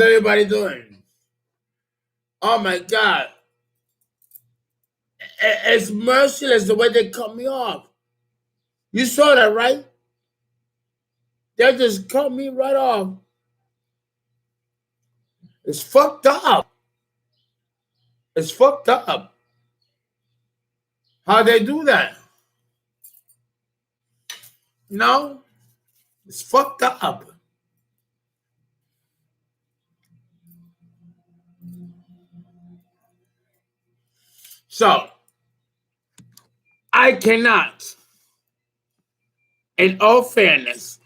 everybody doing? Oh my God. It's merciless the way they cut me off. You saw that, right? They just cut me right off. It's fucked up. It's fucked up. How they do that? No, it's fucked up. So, I cannot, in all fairness,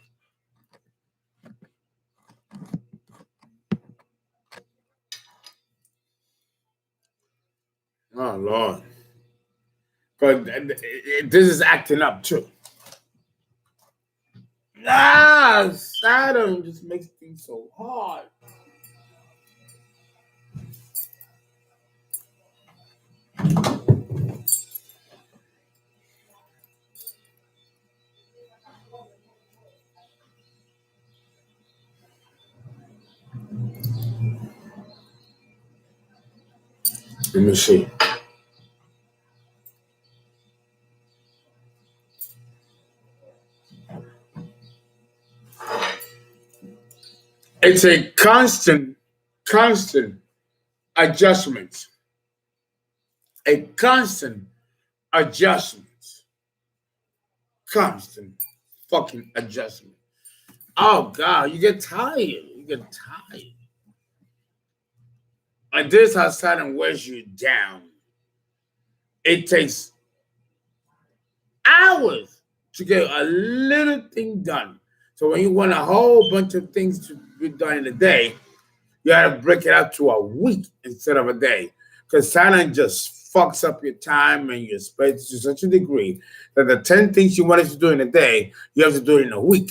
oh Lord, because this is acting up too. Saturn just makes things so hard. Let me see. It's a constant adjustment. A constant adjustment. Constant fucking adjustment. Oh God, you get tired. You get tired. And this how Saturn wears you down. It takes hours to get a little thing done. So when you want a whole bunch of things to be done in a day, you got to break it out to a week instead of a day. Because Saturn just fucks up your time and your space to such a degree that the 10 things you wanted to do in a day, you have to do it in a week.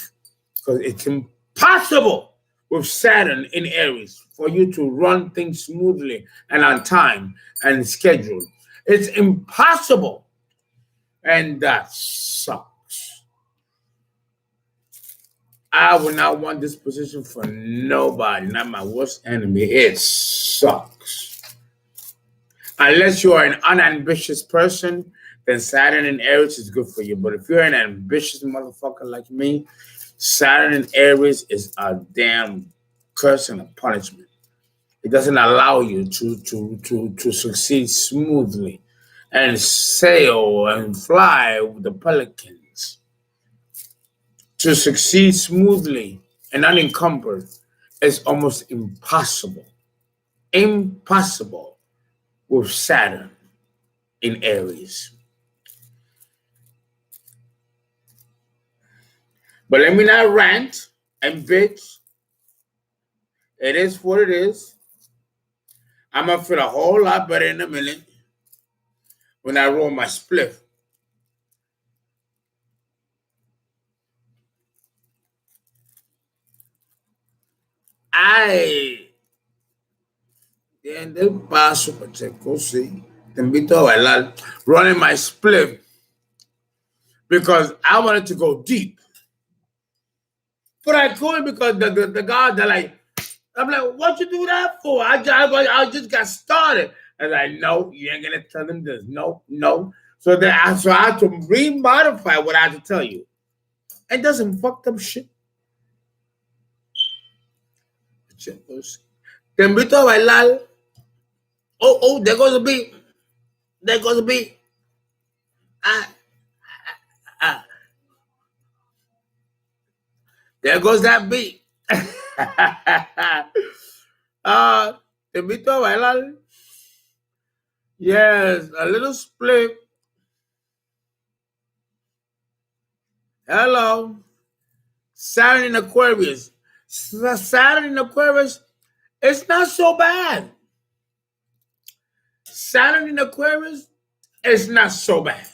Because it's impossible with Saturn in Aries for you to run things smoothly and on time and scheduled. It's impossible. And that sucks. I would not want this position for nobody, not my worst enemy. It sucks. Unless you are an unambitious person, then Saturn in Aries is good for you. But if you're an ambitious motherfucker like me, Saturn in Aries is a damn curse and a punishment. It doesn't allow you to succeed smoothly and sail and fly with the pelicans. To succeed smoothly and unencumbered is almost impossible. Impossible with Saturn in Aries. But let me not rant and bitch. It is what it is. I'm going to feel a whole lot better in a minute when I roll my spliff. Del paso, Pacheco, sí. Te invito a bailar. Running my spliff because I wanted to go deep. But I couldn't because the guy, they're like, I'm like, what you do that for? I just got started. And I know you ain't gonna tell them this. No. So I had to re-modify what I had to tell you. And doesn't fucked up shit. Te invito a bailar. Oh, there goes a beat. There goes a beat. There goes that beat. Te invito a bailar. Yes, a little split. Hello. Saturn in Aquarius. Saturn in Aquarius, it's not so bad. Saturn in Aquarius is not so bad.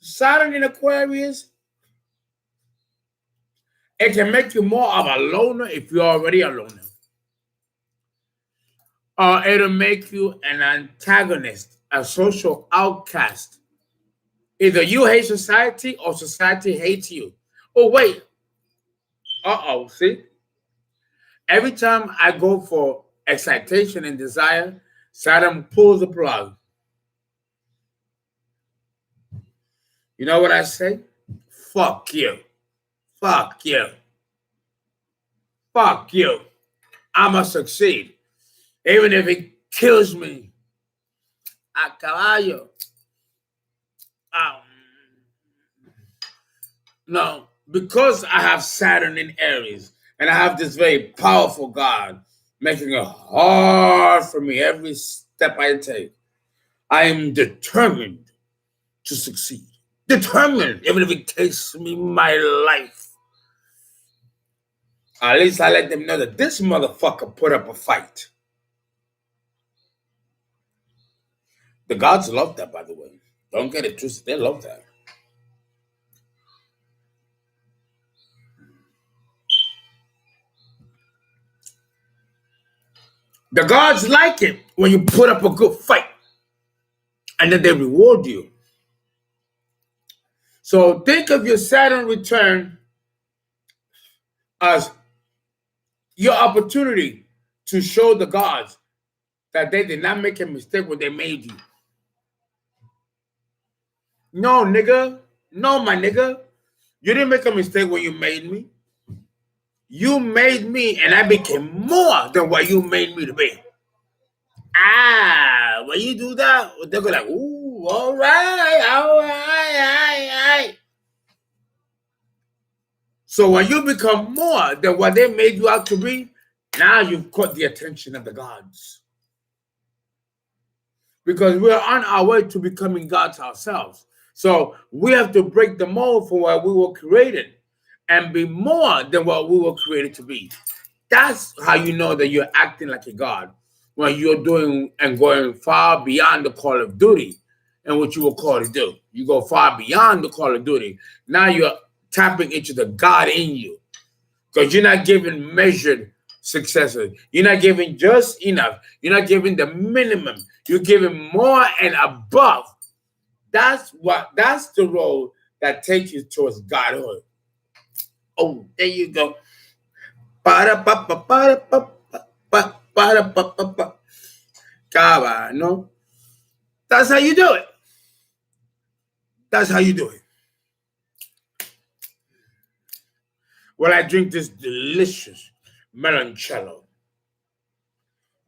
Saturn in Aquarius, it can make you more of a loner if you're already a loner. Or it'll make you an antagonist, a social outcast. Either you hate society or society hates you. Oh, wait. See? Every time I go for excitation and desire, Saturn pulls the plug. You know what I say? Fuck you. Fuck you. Fuck you. I'ma succeed. Even if it kills me. A caballo. No, because I have Saturn in Aries and I have this very powerful God making it hard for me every step I take. I am determined to succeed. Determined, even if it takes me my life. At least I let them know that this motherfucker put up a fight. The gods love that, by the way. Don't get it twisted. They love that. The gods like it when you put up a good fight. And then they reward you. So think of your Saturn return as your opportunity to show the gods that they did not make a mistake when they made you. No, nigga. No, my nigga. You didn't make a mistake when you made me. You made me and I became more than what you made me to be. When you do that, they're like, ooh, all right. So when you become more than what they made you out to be, now you've caught the attention of the gods. Because we're on our way to becoming gods ourselves. So we have to break the mold for what we were created and be more than what we were created to be. That's how you know that you're acting like a god, when you're doing and going far beyond the call of duty and what you were called to do. You go far beyond the call of duty. Now you're tapping into the God in you, because you're not giving measured successes. You're not giving just enough. You're not giving the minimum. You're giving more and above. That's the road that takes you towards godhood. Oh, there you go. No? That's how you do it. That's how you do it. Well, I drink this delicious meloncello.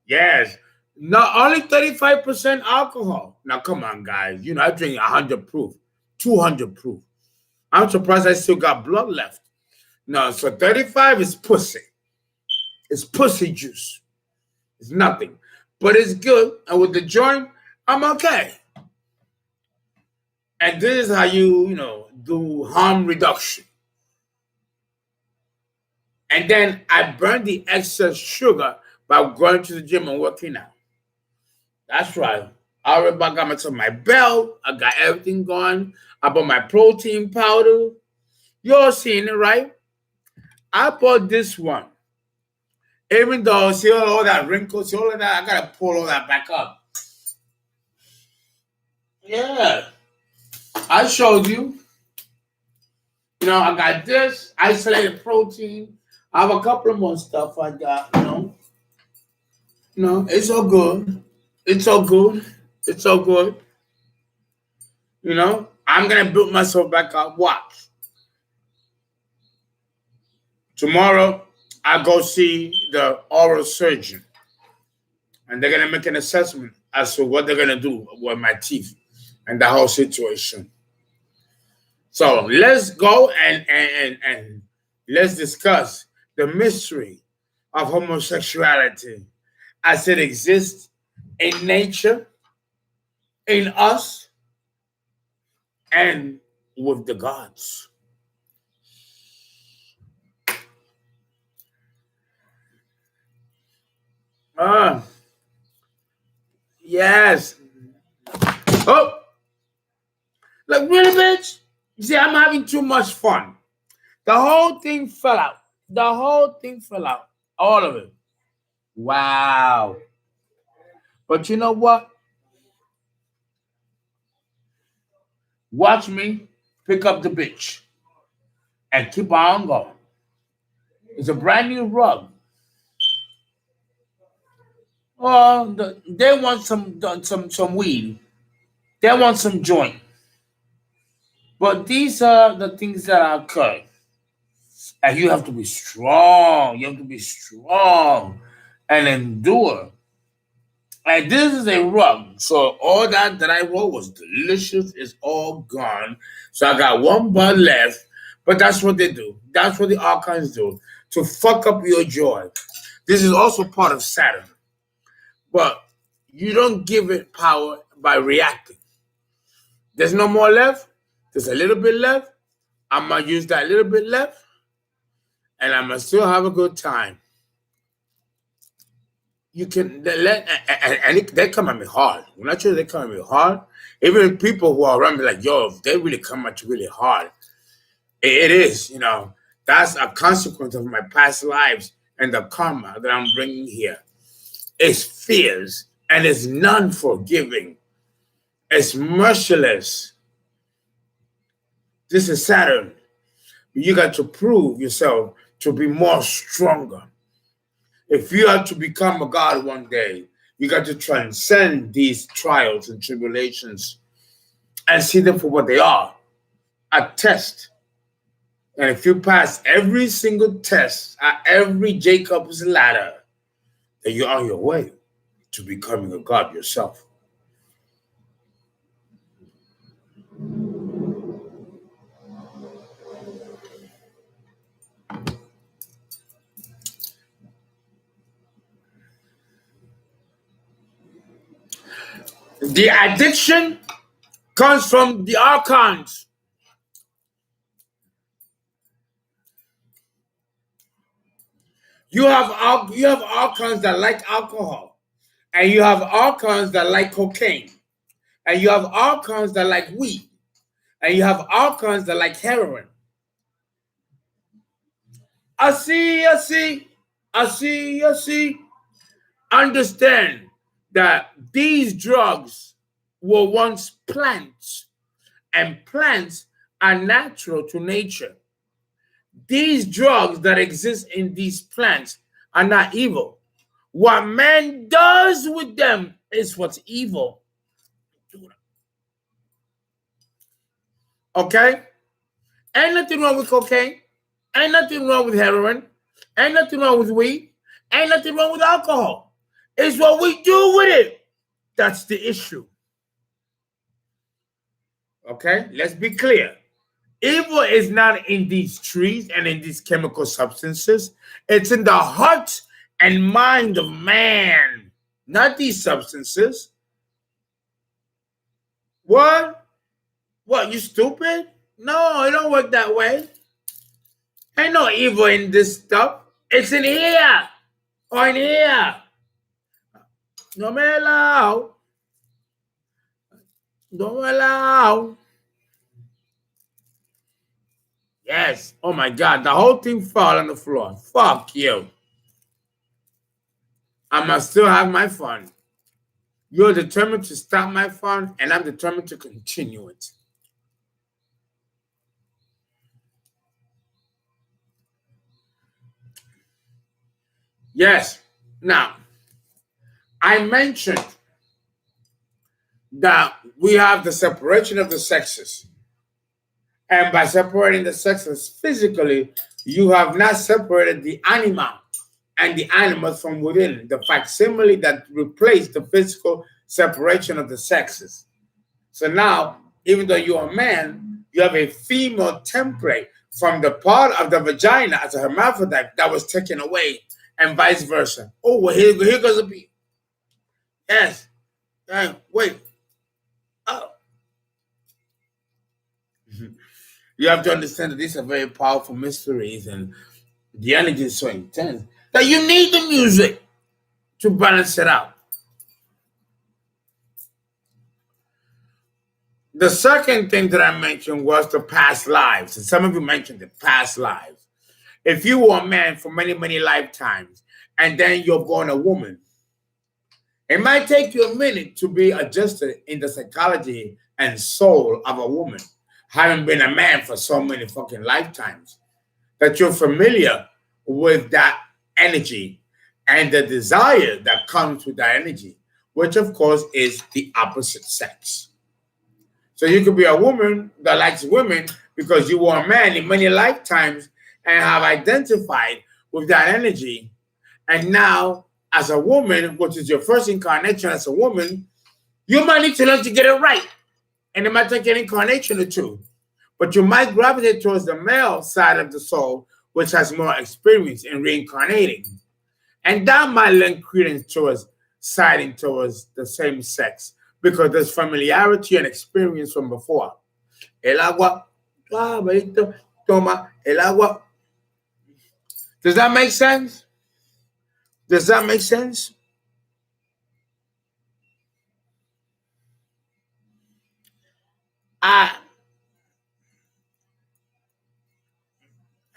Yes. Not only 35% alcohol. Now, come on, guys. You know, I drink 100 proof, 200 proof. I'm surprised I still got blood left. No, so 35 is pussy. It's pussy juice. It's nothing. But it's good. And with the joint, I'm okay. And this is how you do harm reduction. And then I burn the excess sugar by going to the gym and working out. That's right. I already got myself my belt. I got everything going. I bought my protein powder. You're seeing it, right? I bought this one. Even though, see all that wrinkles, see all of that, I got to pull all that back up. Yeah. I showed you. You know, I got this isolated protein. I have a couple of more stuff I got, No, it's all good. It's all good. It's all good. I'm going to build myself back up. Watch. Tomorrow, I go see the oral surgeon. And they're going to make an assessment as to what they're going to do with my teeth and the whole situation. So let's go and let's discuss the mystery of homosexuality as it exists in nature, in us, and with the gods. Yes. Oh, like really, bitch? You see, I'm having too much fun. The whole thing fell out. The whole thing fell out. All of it. Wow. But you know what? Watch me pick up the bitch and keep on going. It's a brand new rug. they want some weed. They want some joint. But these are the things that occur. And you have to be strong. You have to be strong and endure. And this is a rub. So all that I wrote was delicious. It's all gone. So I got one bud left. But that's what they do. That's what the archons do. To fuck up your joy. This is also part of Saturn. But you don't give it power by reacting. There's no more left. There's a little bit left. I'm going to use that little bit left. And I'm going to still have a good time. You can they come at me hard. When I tell you they come at me hard, even people who are around me like, yo, they really come at you really hard. It is, that's a consequence of my past lives and the karma that I'm bringing here. It's fierce and it's non-forgiving. It's merciless. This is Saturn. You got to prove yourself to be more stronger. If you are to become a god one day, you got to transcend these trials and tribulations and see them for what they are, a test. And if you pass every single test at every Jacob's ladder, then you're on your way to becoming a god yourself. The addiction comes from the archons. You have archons that like alcohol, and you have archons that like cocaine, and you have archons that like weed, and you have archons that like heroin. I see. Understand that these drugs were once plants, and plants are natural to nature. These drugs that exist in these plants are not evil. What man does with them is what's evil. Okay? Ain't nothing wrong with cocaine. Ain't nothing wrong with heroin. Ain't nothing wrong with weed. Ain't nothing wrong with alcohol. It's what we do with it. That's the issue. Okay? Let's be clear. Evil is not in these trees and in these chemical substances. It's in the heart and mind of man, not these substances. What? What, you stupid? No, it don't work that way. Ain't no evil in this stuff. It's in here. Or in here. No me allow. Don't allow. Yes. Oh my God. The whole thing fell on the floor. Fuck you. I must still have my fun. You're determined to stop my fun, and I'm determined to continue it. Yes. Now, I mentioned that we have the separation of the sexes. And by separating the sexes physically, you have not separated the animal and the animals from within, the facsimile that replaced the physical separation of the sexes. So now, even though you're a man, you have a female template from the part of the vagina as a hermaphrodite that was taken away, and vice versa. Oh, well, here goes a bee. Yes. Wait. Oh. You have to understand that these are very powerful mysteries, and the energy is so intense that you need the music to balance it out. The second thing that I mentioned was the past lives. And some of you mentioned the past lives. If you were a man for many, many lifetimes, and then you're born a woman, it might take you a minute to be adjusted in the psychology and soul of a woman, having been a man for so many fucking lifetimes, that you're familiar with that energy and the desire that comes with that energy, which of course is the opposite sex. So you could be a woman that likes women because you were a man in many lifetimes and have identified with that energy. And now, as a woman, which is your first incarnation as a woman, you might need to learn to get it right. And it might take an incarnation or two. But you might gravitate towards the male side of the soul, which has more experience in reincarnating. And that might lend credence towards siding towards the same sex because there's familiarity and experience from before. El agua, suavecito, toma el agua. Does that make sense? Does that make sense? Ah,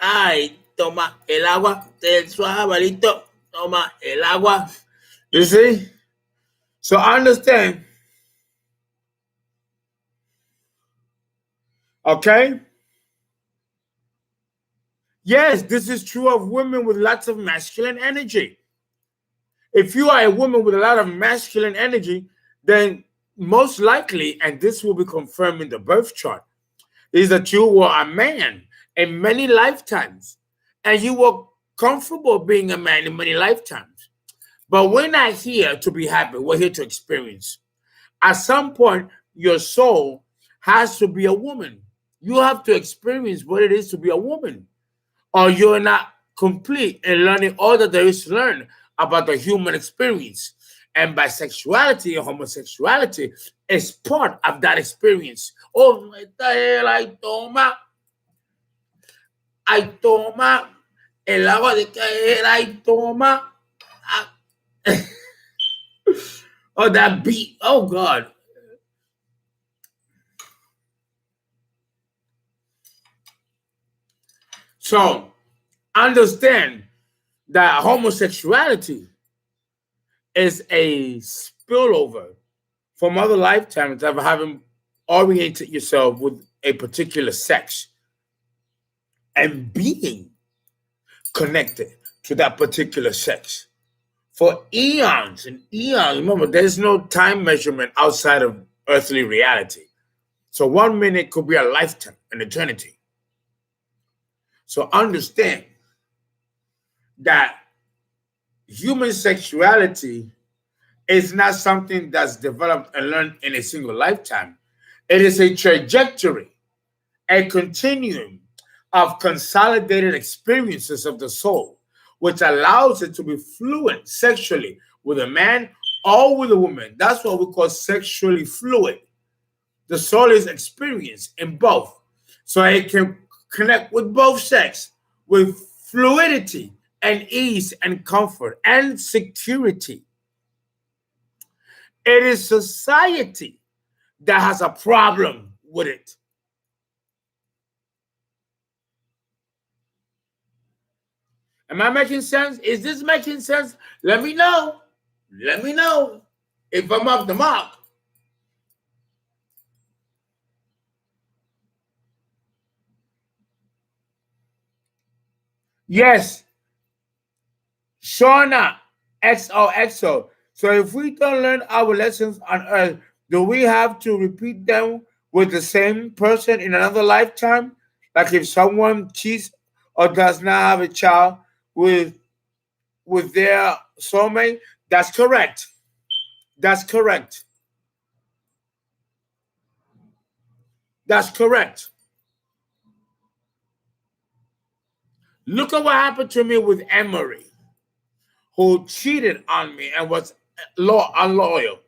ay, toma el agua, el suavalito, toma el agua. You see? So understand. Okay? Yes, this is true of women with lots of masculine energy. If you are a woman with a lot of masculine energy, then most likely, and this will be confirmed in the birth chart, is that you were a man in many lifetimes and you were comfortable being a man in many lifetimes. But we're not here to be happy, we're here to experience. At some point, your soul has to be a woman. You have to experience what it is to be a woman, or you're not complete in learning all that there is to learn about the human experience. And bisexuality and homosexuality is part of that experience. Oh, I toma el agua de caer, I toma. Oh, that beat. Oh, God. So understand that homosexuality is a spillover from other lifetimes of having oriented yourself with a particular sex and being connected to that particular sex for eons and eons. Remember, there's no time measurement outside of earthly reality. So 1 minute could be a lifetime, an eternity. So understand that human sexuality is not something that's developed and learned in a single lifetime. It is a trajectory, a continuum of consolidated experiences of the soul, which allows it to be fluid sexually with a man or with a woman. That's what we call sexually fluid. The soul is experienced in both. So it can connect with both sex with fluidity and ease and comfort and security. It is society that has a problem with it. Am I making sense? Is this making sense? Let me know. Let me know if I'm off the mark. Yes, Shauna, XOXO. So if we don't learn our lessons on earth, do we have to repeat them with the same person in another lifetime? Like if someone cheats or does not have a child with their soulmate? That's correct. That's correct. That's correct. Look at what happened to me with Emery, who cheated on me and was unloyal.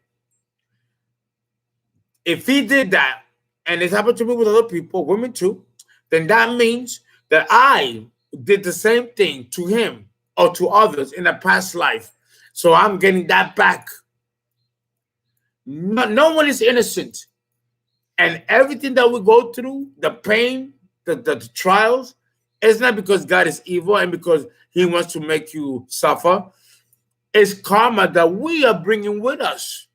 If he did that, and it happened to me with other people, women too, then that means that I did the same thing to him or to others in a past life. So I'm getting that back. No one is innocent. And everything that we go through, the pain, the trials, it's not because God is evil and because he wants to make you suffer. It's karma that we are bringing with us.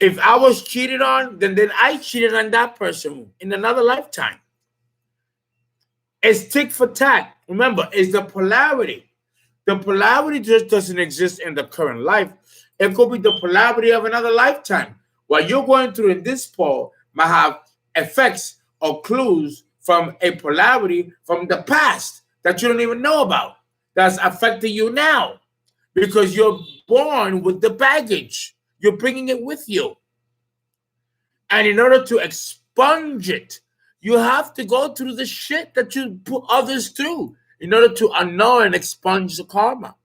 If I was cheated on, then I cheated on that person in another lifetime. It's tick for tack. Remember, it's the polarity The polarity just doesn't exist in the current life. It could be the polarity of another lifetime. What you're going through in this pole might have effects or clues from a polarity from the past that you don't even know about that's affecting you now because you're born with the baggage. You're bringing it with you. And in order to expunge it, you have to go through the shit that you put others through in order to annul and expunge the karma.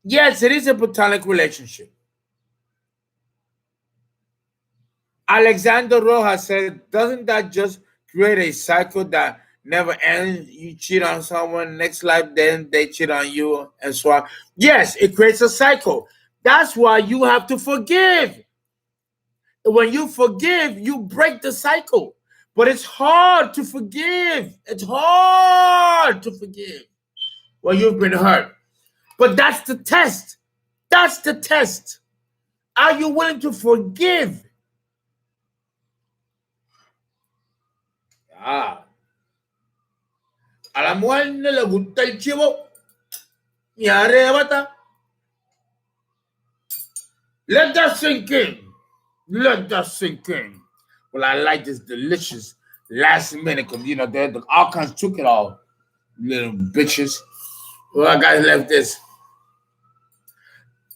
Yes, it is a platonic relationship. Alexander Rojas said, doesn't that just create a cycle that never ends? You cheat on someone, next life, then they cheat on you, and so on. Yes, it creates a cycle. That's why you have to forgive. When you forgive, you break the cycle. But it's hard to forgive. It's hard to forgive when you've been hurt. But that's the test. That's the test. Are you willing to forgive? Ah. A la mujer no le gusta el chivo. Y arrebata. Let that sink in. Let that sink in. Well, I like this delicious last minute because, the all kinds took it all. Little bitches. Well, I got left this.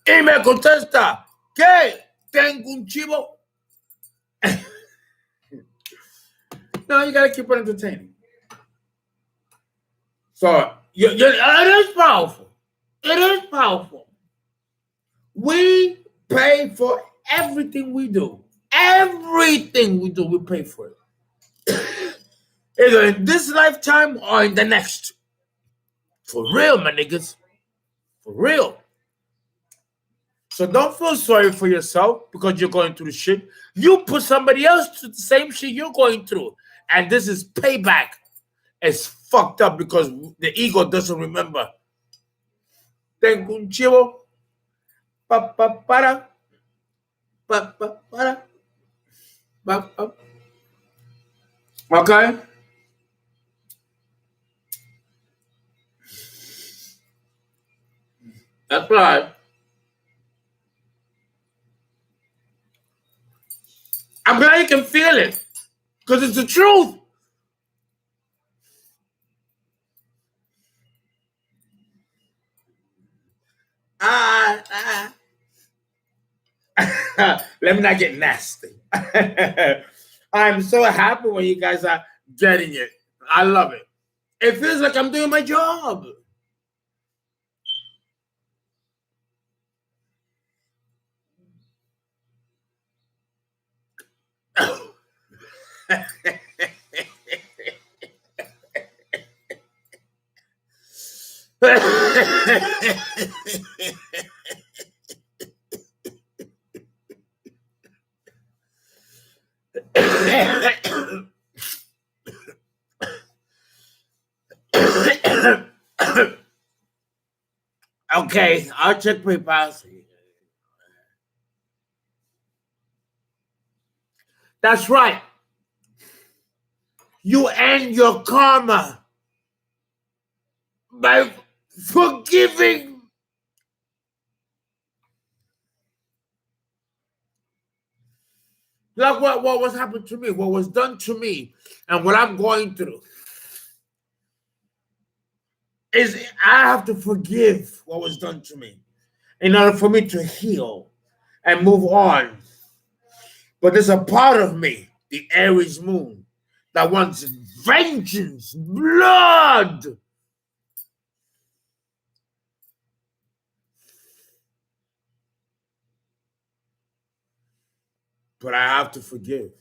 Y me contesta que tengo un chivo. No, you got to keep it entertaining. So, it is powerful. It is powerful. We pay for everything we do. Everything we do, we pay for it. Either in this lifetime or in the next. For real, my niggas. For real. So don't feel sorry for yourself because you're going through the shit. You put somebody else through the same shit you're going through. And this is payback. It's fucked up because the ego doesn't remember. Tengo un chivo. Pa, pa, para. Pa, pa, para. Pa, pa. Okay? That's right. I'm glad you can feel it. Because it's the truth. Let me not get nasty. I'm so happy when you guys are getting it. I love it. It feels like I'm doing my job. Okay, I'll check PayPal. That's right. You end your karma by forgiving. Like what was happened to me, what was done to me, and what I'm going through. Is I have to forgive what was done to me in order for me to heal and move on. But there's a part of me, the Aries moon, that wants vengeance, blood. But I have to forgive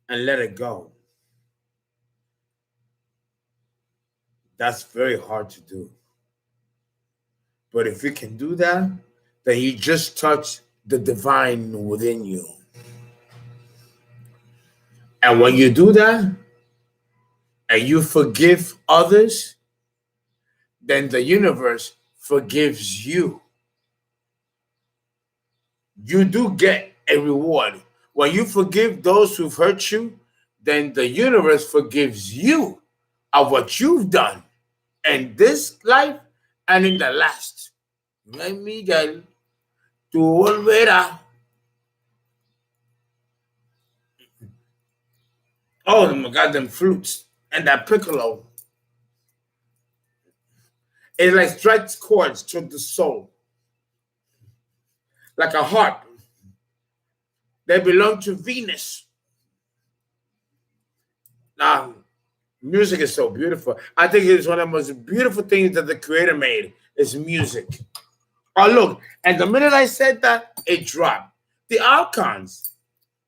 and let it go. That's very hard to do. But if you can do that, then you just touch the divine within you. And when you do that and you forgive others, then the universe forgives you. You do get a reward. When you forgive those who've hurt you, then the universe forgives you of what you've done in this life and in the last. Miguel, tu volverás. Oh my God, them flutes and that piccolo. It like strikes chords to the soul. Like a harp. They belong to Venus. Now, music is so beautiful. I think it's one of the most beautiful things that the Creator made is music. Oh, look. And the minute I said that, it dropped. The archons,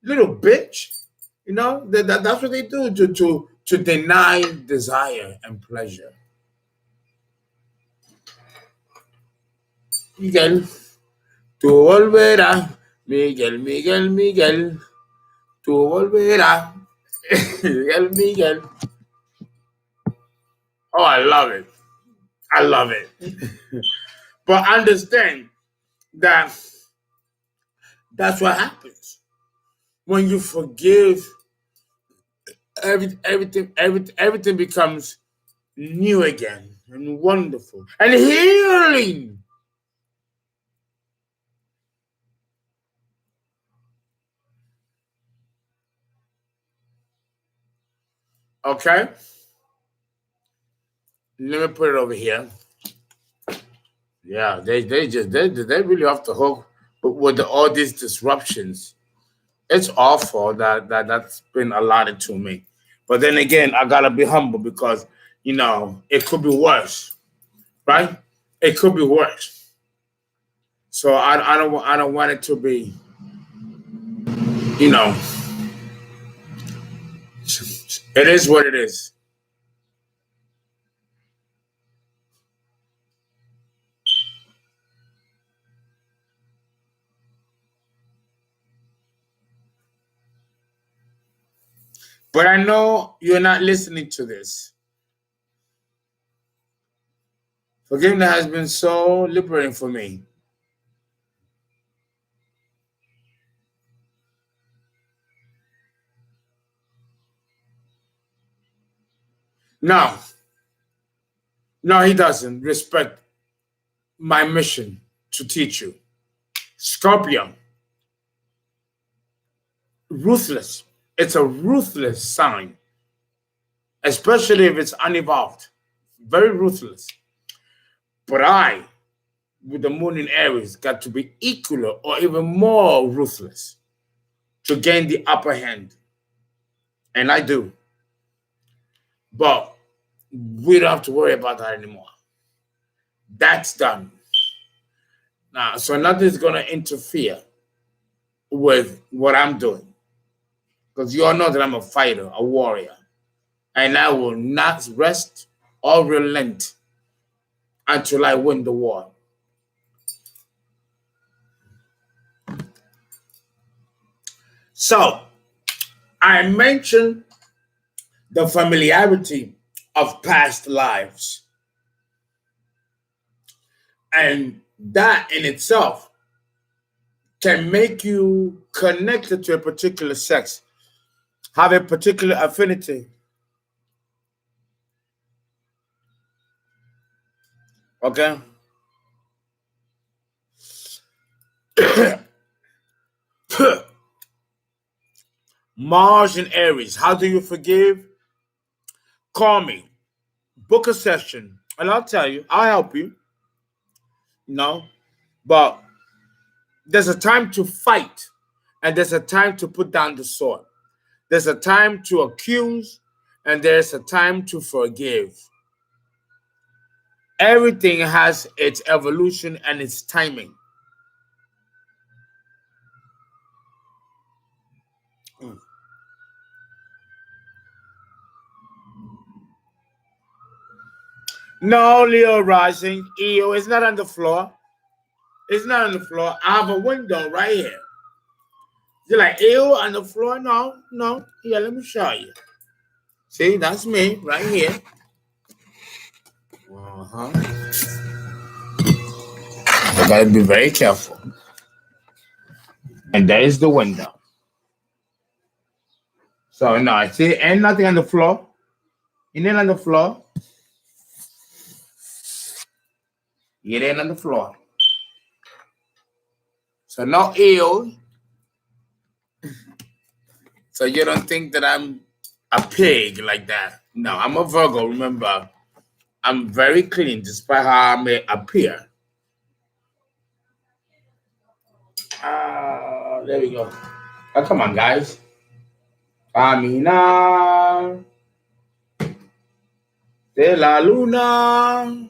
little bitch, you know, that's what they do to deny desire and pleasure. Miguel, tú volverás. Miguel, Miguel, Miguel, tú volverás. Miguel, Miguel. Oh, I love it. I love it. But understand that that's what happens when you forgive. Everything becomes new again and wonderful and healing. Okay, let me put it over here. Yeah, they really off the hook with all these disruptions. It's awful that's been allotted to me. But then again, I gotta be humble because it could be worse, right? It could be worse. So I don't want it to be, you know, it is what it is. But I know you're not listening to this. Forgiveness has been so liberating for me. No, no, he doesn't respect my mission to teach you. Scorpio, ruthless. It's a ruthless sign, especially if it's unevolved. Very ruthless. But I, with the moon in Aries, got to be equal or even more ruthless to gain the upper hand. And I do. But we don't have to worry about that anymore. That's done. Now, so nothing's going to interfere with what I'm doing. Because you all know that I'm a fighter, a warrior. And I will not rest or relent until I win the war. So, I mentioned the familiarity of past lives. And that in itself can make you connected to a particular sex, have a particular affinity. Okay? Mars and Aries, how do you forgive? Call me, book a session, and I'll tell you, I'll help you. No, but there's a time to fight, and there's a time to put down the sword. There's a time to accuse, and there's a time to forgive. Everything has its evolution and its timing. Mm. No, Leo rising. EO is not on the floor. It's not on the floor. I have a window right here. You're like, EO on the floor? No, no. Here, let me show you. See, that's me right here. Uh-huh. I gotta be very careful. And there is the window. So no, see, ain't nothing on the floor. It ain't on the floor. It ain't on the floor. So no ill. So you don't think that I'm a pig like that. No, I'm a Virgo, remember. I'm very clean despite how I may appear. There we go. Oh, come on, guys. Camina de la luna.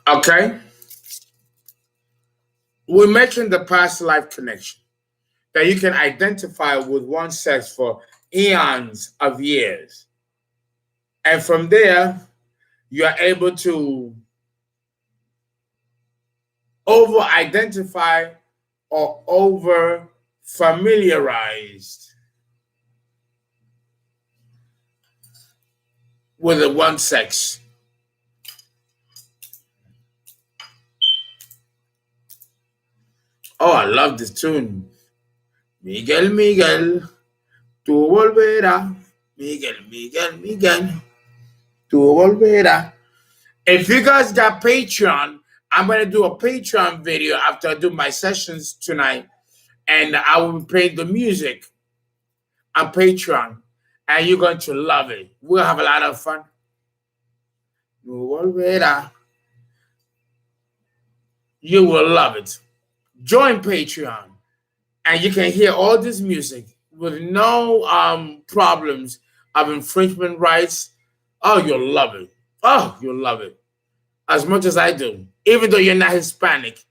Okay. We mentioned the past life connection that you can identify with one sex for eons of years. And from there, you are able to over identify or over familiarized with the one sex. Oh, I love this tune. Miguel, Miguel, tú volverás. Miguel, Miguel, Miguel, tú volverás. If you guys got Patreon, I'm going to do a Patreon video after I do my sessions tonight. And I will play the music on Patreon. And you're going to love it. We'll have a lot of fun. Tú volverás. You will love it. Join Patreon. And you can hear all this music with no problems of infringement rights. Oh, you'll love it. Oh, you'll love it. As much as I do, even though you're not Hispanic,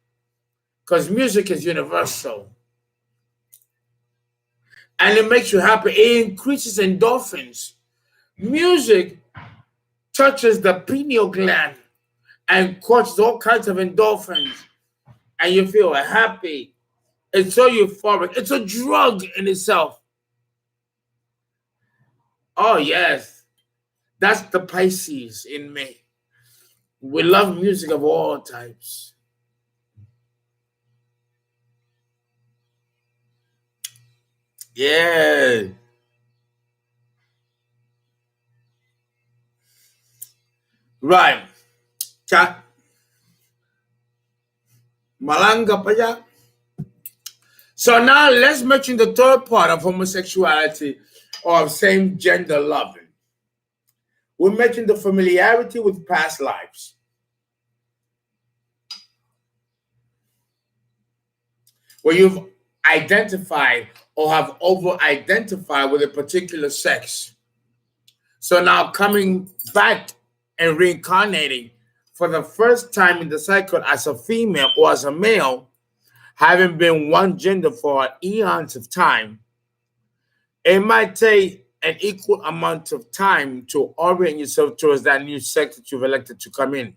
because music is universal. And it makes you happy. It increases endorphins. Music touches the pineal gland and causes all kinds of endorphins. And you feel happy. It's so euphoric. It's a drug in itself. Oh, yes. That's the Pisces in me. We love music of all types. Yeah. Right. Chat. Malanga paya. So now let's mention the third part of homosexuality or of same gender loving. We mentioned the familiarity with past lives. Where you've identified or have over-identified with a particular sex. So now coming back and reincarnating for the first time in the cycle as a female or as a male, having been one gender for eons of time, it might take an equal amount of time to orient yourself towards that new sex that you've elected to come in.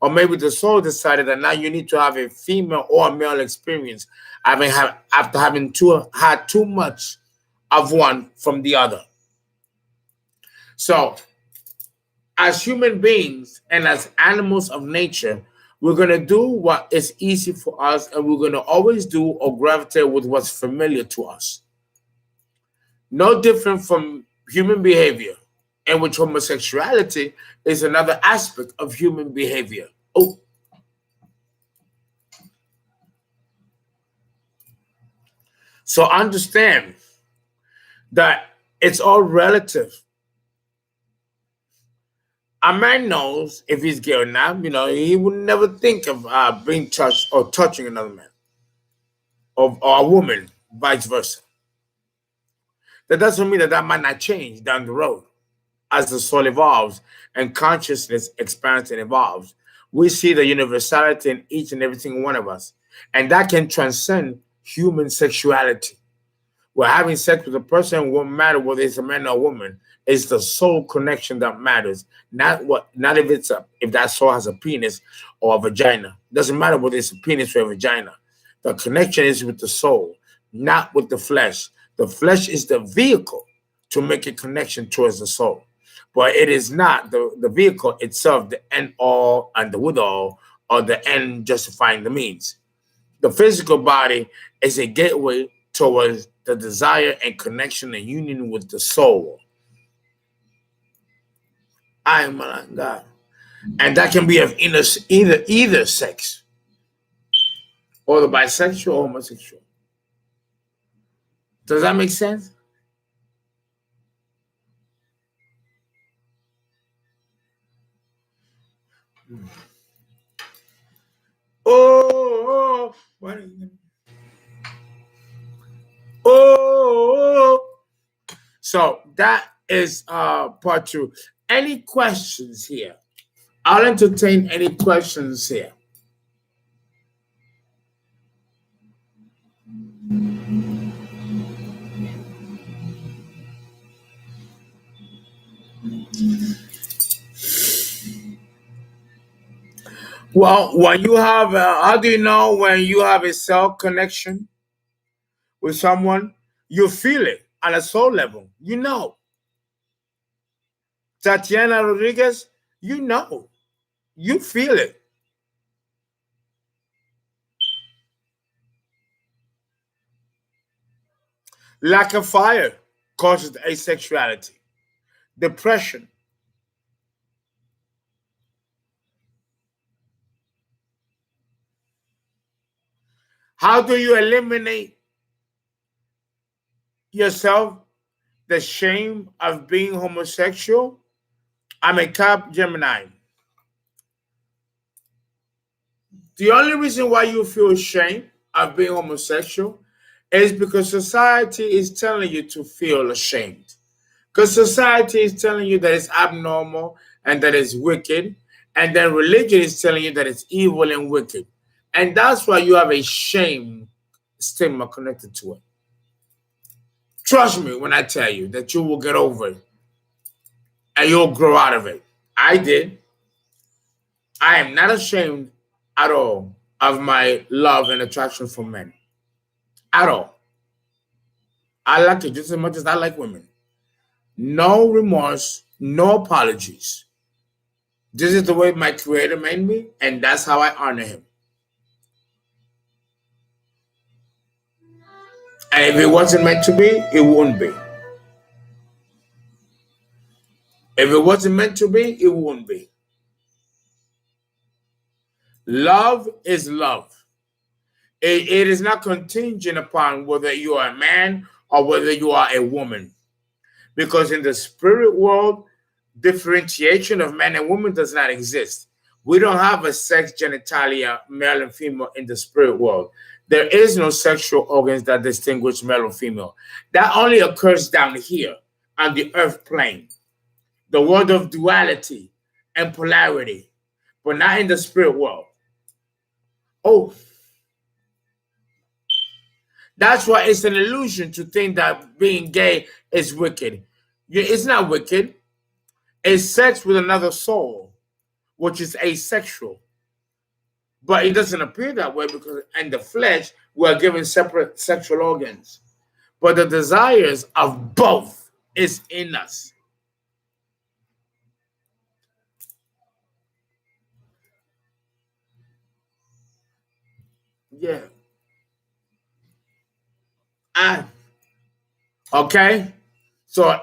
Or maybe the soul decided that now you need to have a female or a male experience after having had too much of one from the other. So, as human beings and as animals of nature, we're going to do what is easy for us, and we're going to always do or gravitate with what's familiar to us. No different from human behavior, in which homosexuality is another aspect of human behavior. Oh. So understand that it's all relative. A man knows if he's gay or not, he would never think of being touched or touching another man or a woman, vice versa. That doesn't mean that might not change down the road as the soul evolves and consciousness expands and evolves. We see the universality in each and every single one of us. And that can transcend human sexuality. Where having sex with a person won't matter whether it's a man or a woman. It's the soul connection that matters. Not if that soul has a penis or a vagina. Doesn't matter whether it's a penis or a vagina. The connection is with the soul, not with the flesh. The flesh is the vehicle to make a connection towards the soul. But it is not the vehicle itself, the end all and the would all, or the end justifying the means. The physical body is a gateway towards the desire and connection and union with the soul. I am God. And that can be of either sex, or the bisexual or homosexual. Does that make sense? Oh, oh. So that is part 2. Any questions here? I'll entertain any questions here. Well, when you have, how do you know when you have a cell connection with someone? You feel it on a soul level. You know. Tatiana Rodriguez, you know. You feel it. Lack of fire causes asexuality, depression. How do you eliminate yourself the shame of being homosexual? I'm a Cap Gemini. The only reason why you feel shame of being homosexual is because society is telling you to feel ashamed. Because society is telling you that it's abnormal and that it's wicked. And then religion is telling you that it's evil and wicked. And that's why you have a shame stigma connected to it. Trust me when I tell you that you will get over it and you'll grow out of it. I did. I am not ashamed at all of my love and attraction for men. At all. I like it just as much as I like women. No remorse, no apologies. This is the way my creator made me, and that's how I honor him. And if it wasn't meant to be, it wouldn't be. If it wasn't meant to be, it wouldn't be. Love is love. It is not contingent upon whether you are a man or whether you are a woman. Because in the spirit world, differentiation of man and woman does not exist. We don't have a sex genitalia, male and female, in the spirit world. There is no sexual organs that distinguish male and female. That only occurs down here on the earth plane, the world of duality and polarity, but not in the spirit world. Oh, that's why it's an illusion to think that being gay is wicked. It's not wicked. It's sex with another soul, which is asexual. But it doesn't appear that way because in the flesh, we're given separate sexual organs. But the desires of both is in us. Yeah. Okay. So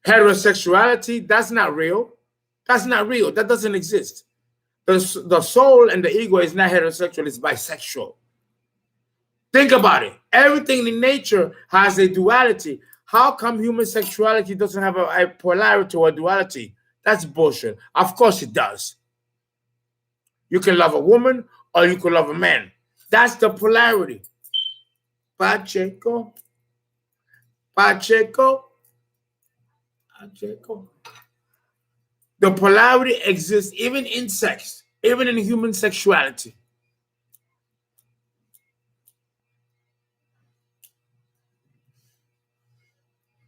heterosexuality, that's not real. That's not real. That doesn't exist. The soul and the ego is not heterosexual, it's bisexual. Think about it. Everything in nature has a duality. How come human sexuality doesn't have a polarity or a duality? That's bullshit. Of course it does. You can love a woman or you can love a man. That's the polarity. Pacheco. Pacheco. Pacheco. The polarity exists even in sex, even in human sexuality.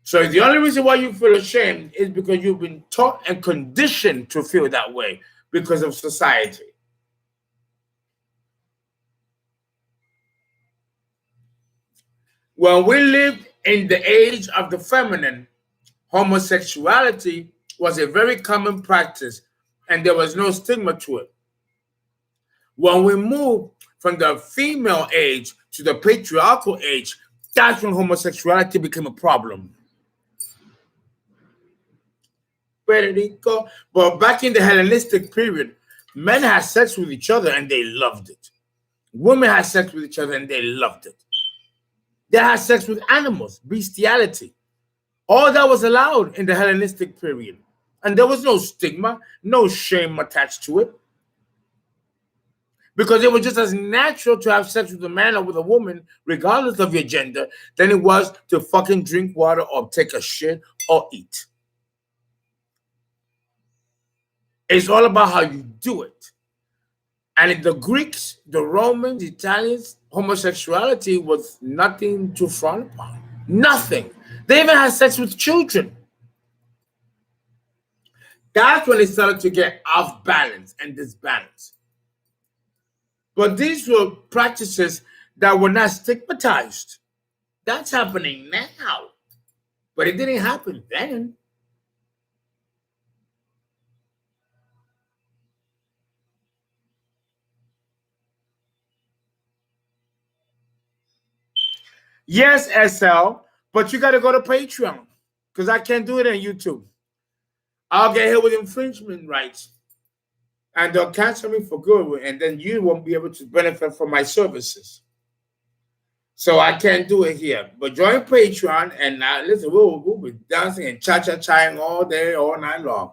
So the only reason why you feel ashamed is because you've been taught and conditioned to feel that way because of society. When we lived in the age of the feminine, homosexuality was a very common practice and there was no stigma to it. When we moved from the female age to the patriarchal age, That's when homosexuality became a problem. Where did it go? But back in the Hellenistic period, men had sex with each other and they loved it. Women had sex with each other and they loved it. They had sex with animals, bestiality. All that was allowed in the Hellenistic period. And there was no stigma, no shame attached to it. Because it was just as natural to have sex with a man or with a woman, regardless of your gender, than it was to fucking drink water or take a shit or eat. It's all about how you do it. And in the Greeks, the Romans, the Italians, homosexuality was nothing to frown upon. Nothing. They even had sex with children. That's when it started to get off balance and disbalance. But these were practices that were not stigmatized. That's happening now. But it didn't happen then. Yes, SL, but you got to go to Patreon because I can't do it on YouTube. I'll get hit with infringement rights and they'll cancel me for good, and then you won't be able to benefit from my services. So I can't do it here. But join Patreon and listen, we'll be dancing and cha-cha-chaing all day, all night long.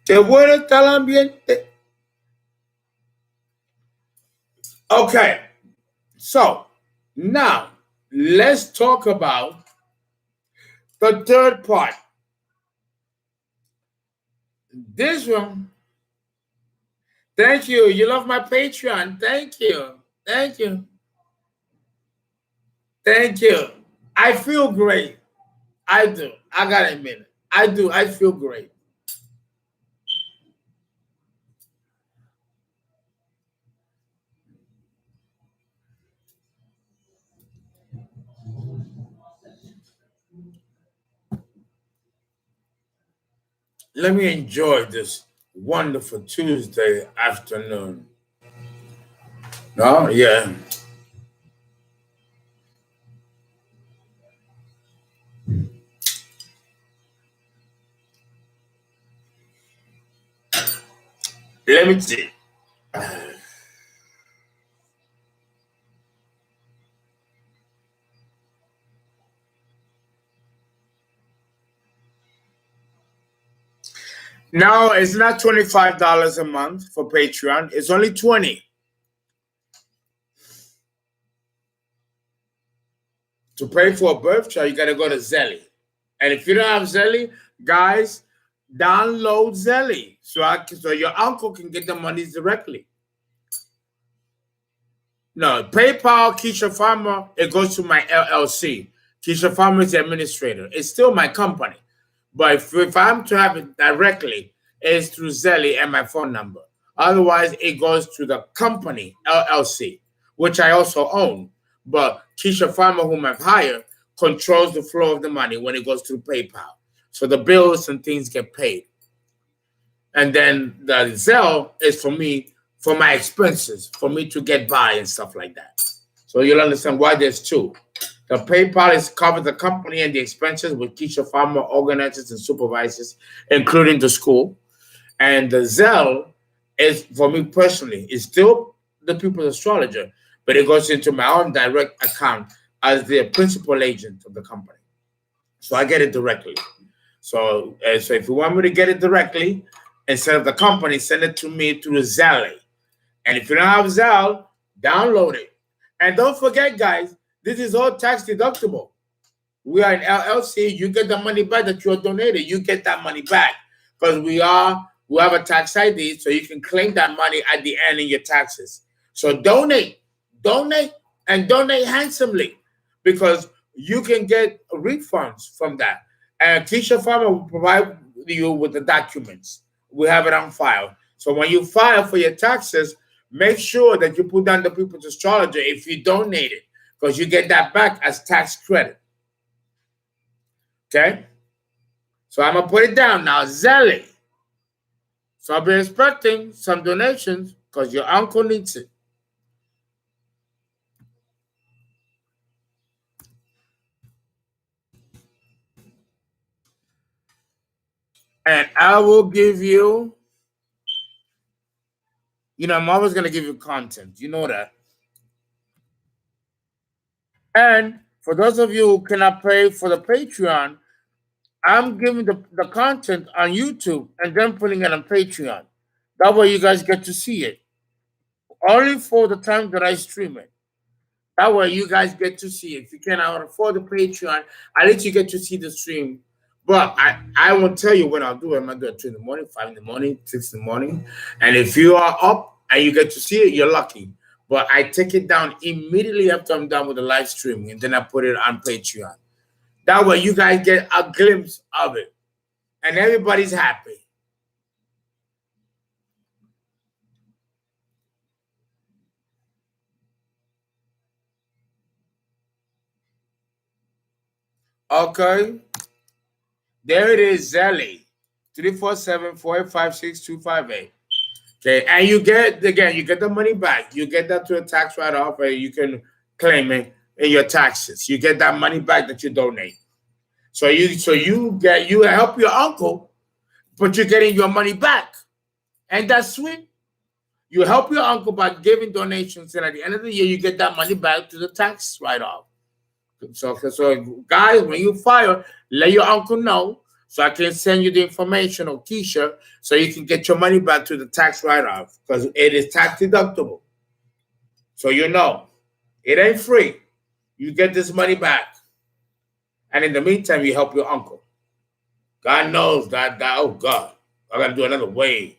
Te vuelve tal ambiente. Okay, so now let's talk about the third part. This one. Thank you. You love my Patreon. Thank you. Thank you. Thank you. I feel great. I do. I gotta admit it. I do. I feel great. Let me enjoy this wonderful Tuesday afternoon. No, yeah. Let me see. No, it's not $25 a month for Patreon. It's only 20. To pay for a birth chart, you gotta go to Zelly. And if you don't have Zelly, guys, download Zelly so your uncle can get the money directly. No, PayPal, Keisha Farmer, it goes to my LLC. Keisha Farmer is the administrator. It's still my company. But if I'm to have it directly, it's through Zelly and my phone number. Otherwise, it goes to the company, LLC, which I also own. But Keisha Farmer, whom I've hired, controls the flow of the money when it goes through PayPal. So the bills and things get paid. And then the Zelle is for me, for my expenses, for me to get by and stuff like that. So you'll understand why there's two. The PayPal is covers the company and the expenses with Keisha Farmer organizers and supervisors, including the school. And the Zelle is for me personally. It's still the people's astrologer, but it goes into my own direct account as the principal agent of the company. So I get it directly. So if you want me to get it directly, instead of the company, send it to me through Zelle. And if you don't have Zelle, download it. And don't forget, guys, this is all tax deductible. We are an LLC. You get the money back that you donated. You get that money back because we have a tax ID, so you can claim that money at the end in your taxes. So donate, and donate handsomely because you can get refunds from that. And Keisha Farmer will provide you with the documents. We have it on file. So when you file for your taxes, make sure that you put down the people's astrologer if you donate it, because you get that back as tax credit. Okay? So I'm going to put it down now. Zelly. So I'll be expecting some donations because your uncle needs it. And I will give you, I'm always going to give you content. You know that. And for those of you who cannot pay for the Patreon, I'm giving the content on YouTube and then putting it on Patreon. That way you guys get to see it. Only for the time that I stream it. That way you guys get to see it. If you cannot afford the Patreon, at least you get to see the stream. But I won't tell you when I'll do it. I'm going to do it 2 in the morning, 5 in the morning, 6 in the morning. And if you are up and you get to see it, you're lucky. But I take it down immediately after I'm done with the live streaming, and then I put it on Patreon. That way you guys get a glimpse of it. And everybody's happy. Okay. There it is, Zelly. 347-485-6258. Okay, and you get the money back. You get that to a tax write-off, and you can claim it in your taxes. You get that money back that you donate. So you help your uncle, but you're getting your money back. And that's sweet. You help your uncle by giving donations, and at the end of the year, you get that money back to the tax write-off. So guys, when you file, let your uncle know so I can send you the information or Keisha so you can get your money back to the tax write-off because it is tax deductible. So it ain't free. You get this money back. And in the meantime, you help your uncle. God knows that oh God, I gotta do another wave.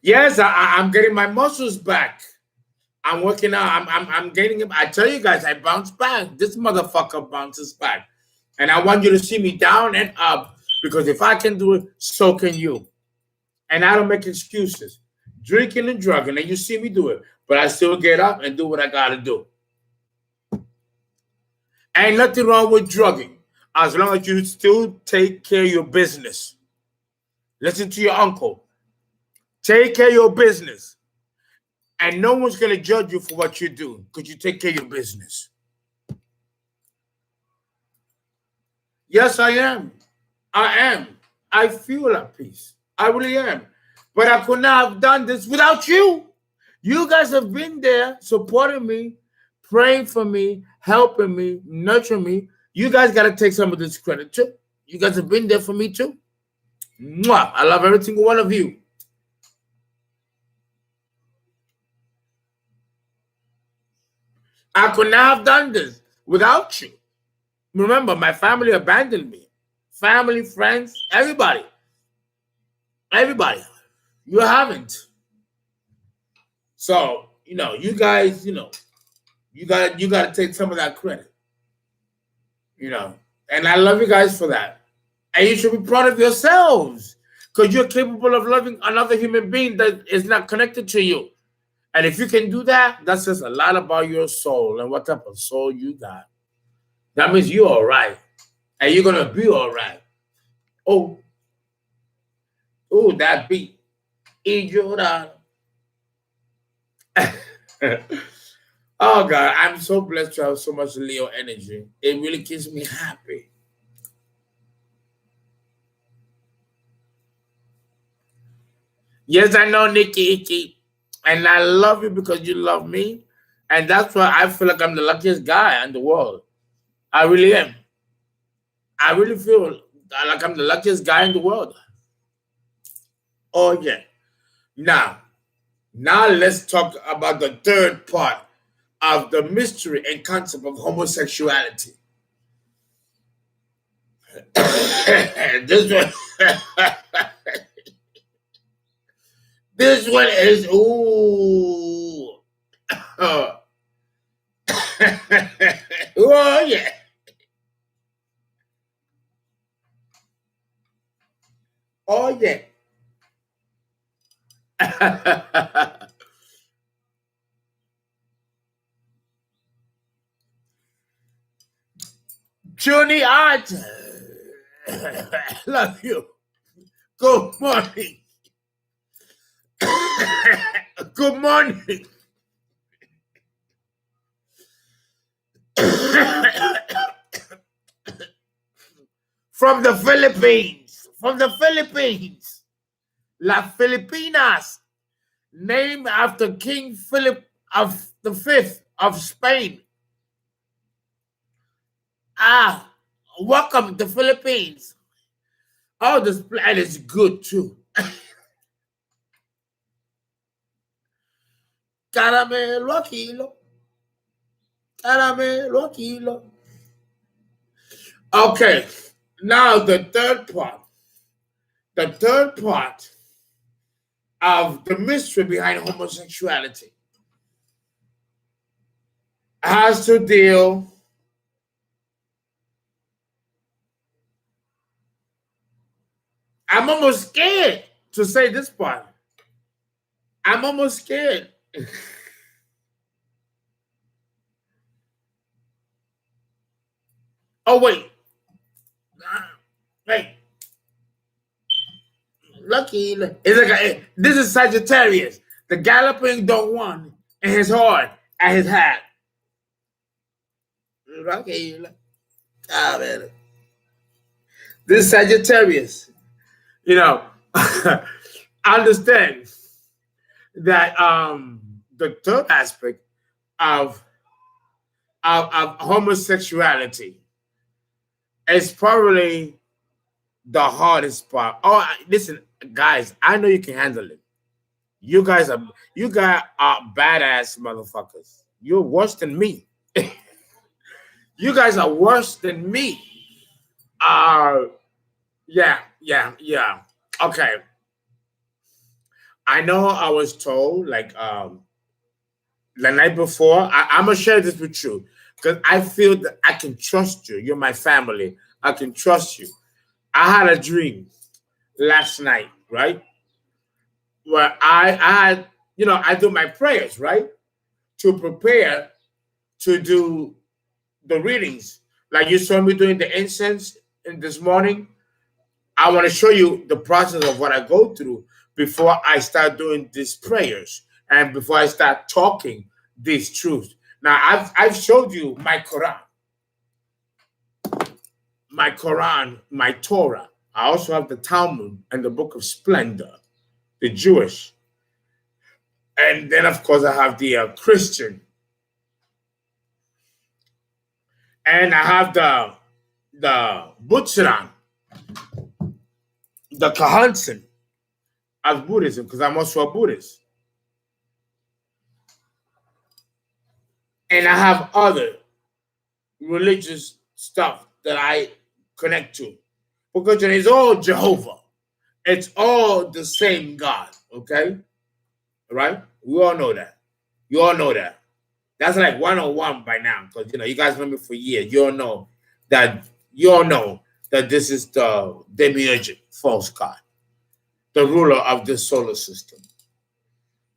Yes, I'm getting my muscles back. I'm working out. I'm getting him. I tell you guys, I bounce back. This motherfucker bounces back. And I want you to see me down and up because if I can do it, so can you. And I don't make excuses. Drinking and drugging, and you see me do it. But I still get up and do what I gotta do. Ain't nothing wrong with drugging as long as you still take care of your business. Listen to your uncle. Take care of your business. And no one's going to judge you for what you do because you take care of your business. Yes, I am. I am. I feel at peace. I really am. But I could not have done this without you. You guys have been there supporting me, praying for me, helping me, nurturing me. You guys got to take some of this credit too. You guys have been there for me too. Mwah. I love every single one of you. I could not have done this without you. Remember, my family abandoned me. Family, friends, everybody. Everybody. You haven't. So, you guys, you gotta take some of that credit. And I love you guys for that. And you should be proud of yourselves because you're capable of loving another human being that is not connected to you. And if you can do that, that says a lot about your soul and what type of soul you got. That means you're all right. And you're going to be all right. Oh, that beat. Oh, God, I'm so blessed to have so much Leo energy. It really keeps me happy. Yes, I know, Nikki Icky. And I love you because you love me. And that's why I feel like I'm the luckiest guy in the world. I really am. I really feel like I'm the luckiest guy in the world. Oh, yeah. Now let's talk about the third part of the mystery and concept of homosexuality. This one, this one is ooh. Oh yeah. Oh yeah. Johnny Art. Love you. Good morning. Good morning. From the Philippines. From the Philippines. Las Filipinas. Named after King Philip of the Fifth of Spain. Welcome to the Philippines. Oh, this planet is good too. Caramelo a kilo. Caramelo a kilo. Okay, now the third part. The third part of the mystery behind homosexuality has to deal I'm almost scared to say this part. I'm almost scared. Oh, wait. Wait. Lucky. It's like this is Sagittarius. The galloping don't want and his heart at his hat. Lucky. This is Sagittarius. You know, understand that the third aspect of homosexuality is probably the hardest part. Oh, listen, guys, I know you can handle it. You guys are badass motherfuckers. You're worse than me. You guys are worse than me. Yeah. Okay. I know I was told like the night before. I'm gonna share this with you because I feel that I can trust you. You're my family. I can trust you. I had a dream last night, right? Where I had, I do my prayers, right? To prepare to do the readings. Like you saw me doing the incense in this morning. I want to show you the process of what I go through before I start doing these prayers and before I start talking these truths. Now I've showed you my Quran, my Torah. I also have the Talmud and the Book of Splendor, the Jewish, and then of course I have the Christian, and I have the Butcheran, the Kahansen of Buddhism because I'm also a Buddhist, and I have other religious stuff that I connect to because it's all Jehovah. It's all the same God. Okay, right? We all know that. You all know that. That's like 101 by now because you guys know me for years. You all know that. You all know that this is the demiurgic false God, the ruler of the solar system.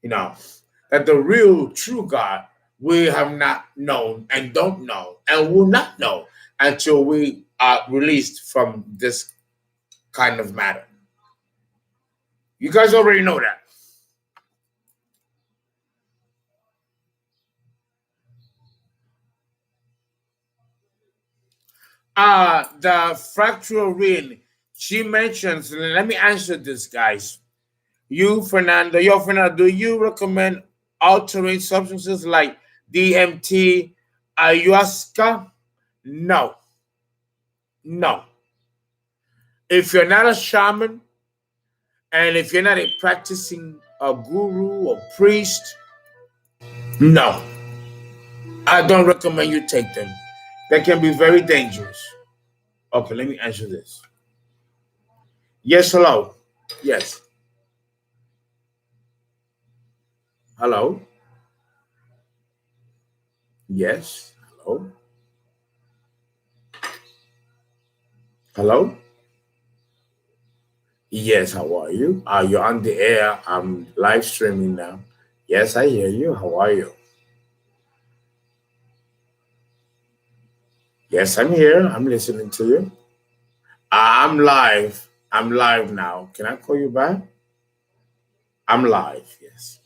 You know that the real true God we have not known and don't know and will not know until we are released from this kind of matter. You guys already know that. The fractal ring, she mentions, let me answer this, guys. You, Fernando, do you recommend altering substances like DMT, ayahuasca? No. No. If you're not a shaman and if you're not a practicing a guru or priest, no. I don't recommend you take them. They can be very dangerous. Okay, let me answer this. Yes, hello. Yes. Hello. Yes. Hello. Hello. Yes, how are you? You're on the air. I'm live streaming now. Yes, I hear you. How are you? Yes, I'm here. I'm listening to you. I'm live. I'm live now. Can I call you back? I'm live. Yes.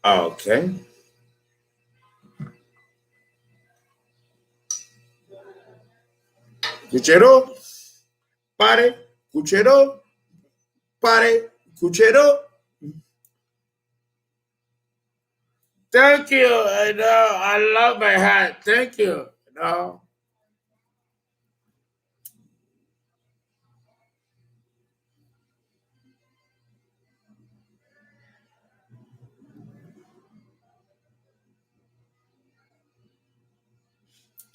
Okay. Cuchero, pare, cuchero, pare, cuchero. Thank you. I know. I love my hat. Thank you. No.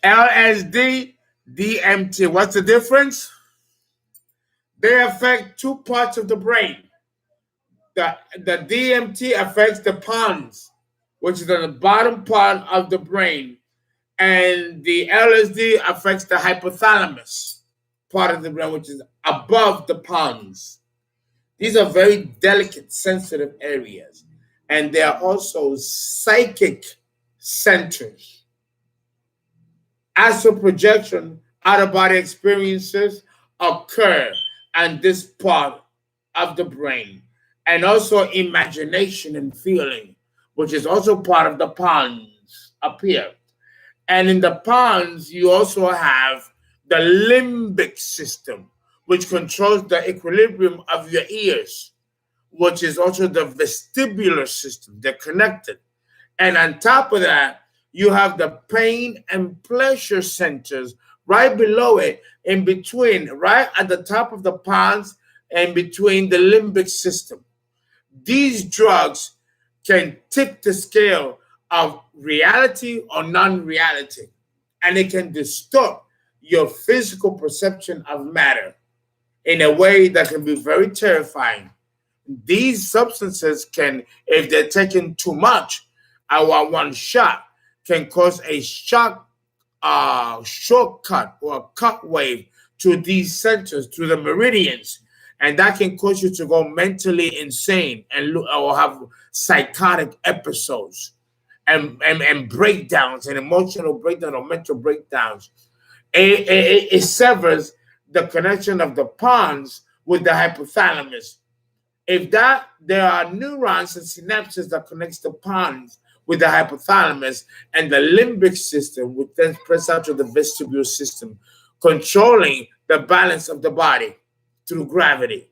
LSD, DMT. What's the difference? They affect two parts of the brain. The DMT affects the pons, which is on the bottom part of the brain, and the LSD affects the hypothalamus part of the brain, which is above the pons. These are very delicate, sensitive areas, and they are also psychic centers. Astral projection, out of body experiences occur in this part of the brain, and also imagination and feeling, which is also part of the pons, appear. And in the pons, you also have the limbic system, which controls the equilibrium of your ears, which is also the vestibular system. They're connected. And on top of that, you have the pain and pleasure centers right below it, in between, right at the top of the pons, and between the limbic system. These drugs can tip the scale of reality or non reality, and it can distort your physical perception of matter in a way that can be very terrifying. These substances can, if they're taken too much, our one shot can cause a shock, shortcut or a cut wave to these centers, to the meridians, and that can cause you to go mentally insane and or have psychotic episodes and breakdowns and emotional breakdowns or mental breakdowns. It severs the connection of the pons with the hypothalamus. If that there are neurons and synapses that connects the pons with the hypothalamus and the limbic system, which then spreads out to the vestibular system, controlling the balance of the body through gravity.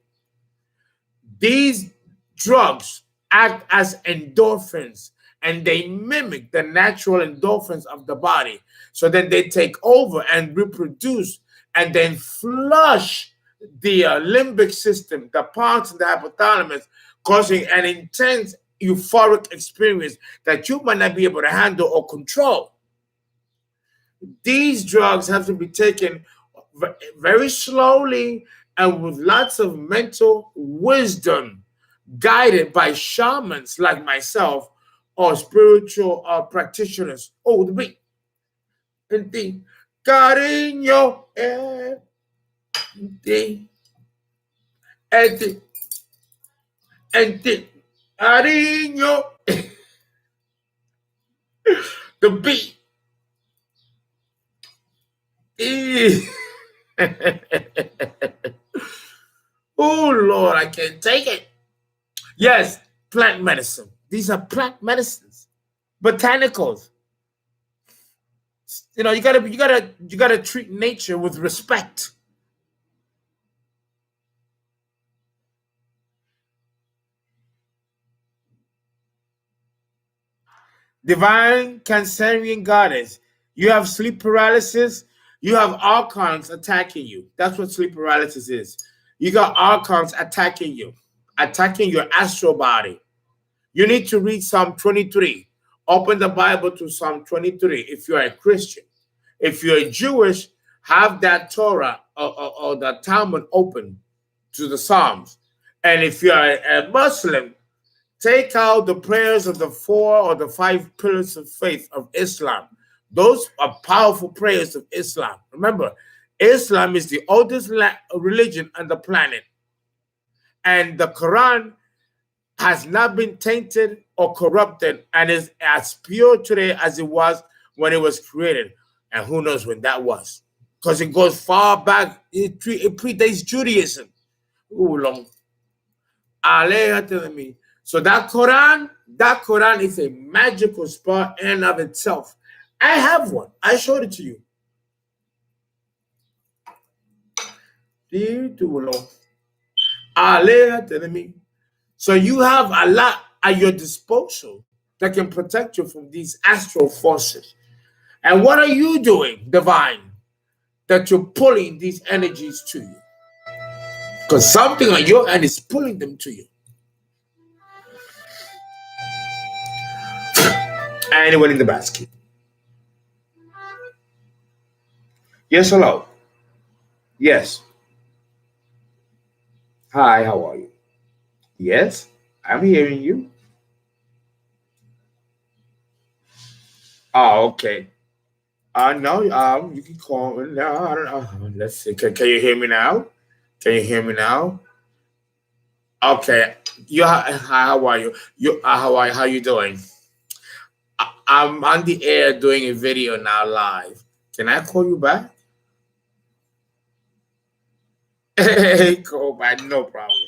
These drugs act as endorphins, and they mimic the natural endorphins of the body. So then they take over and reproduce and then flush the limbic system, the pons and the hypothalamus, causing an intense euphoric experience that you might not be able to handle or control. These drugs have to be taken very slowly and with lots of mental wisdom, guided by shamans like myself or spiritual practitioners. Oh, the beat. The cariño, the, the cariño, the beat. Oh, Lord, I can't take it. Yes, plant medicine. These are plant medicines, botanicals. You know, you gotta treat nature with respect. Divine Cancerian goddess. You have sleep paralysis. You have archons attacking you. That's what sleep paralysis is. You got archons attacking your astral body. You need to read Psalm 23. Open the Bible to Psalm 23 if you're a Christian. If you're Jewish, have that Torah or the Talmud open to the Psalms. And if you're a Muslim, take out the prayers of the 4 or the 5 pillars of faith of Islam. Those are powerful prayers of Islam. Remember, Islam is the oldest religion on the planet. And the Quran has not been tainted or corrupted and is as pure today as it was when it was created. And who knows when that was? Because it goes far back. It predates Judaism. Ooh, long. Allah telling me. So that Quran is a magical spot in and of itself. I have one. I showed it to you. Allah telling me. So you have a lot at your disposal that can protect you from these astral forces. And what are you doing, divine, that you're pulling these energies to you? Because something on your end is pulling them to you. Anyone in the basket? Yes, hello. Yes. Hi, how are you? Yes, I'm hearing you. Oh, okay. No, you can call me now. I don't know. Let's see. Can you hear me now? Can you hear me now? Okay. You, hi, how are you? How you doing? I'm on the air doing a video now live. Can I call you back? Hey, call back, no problem.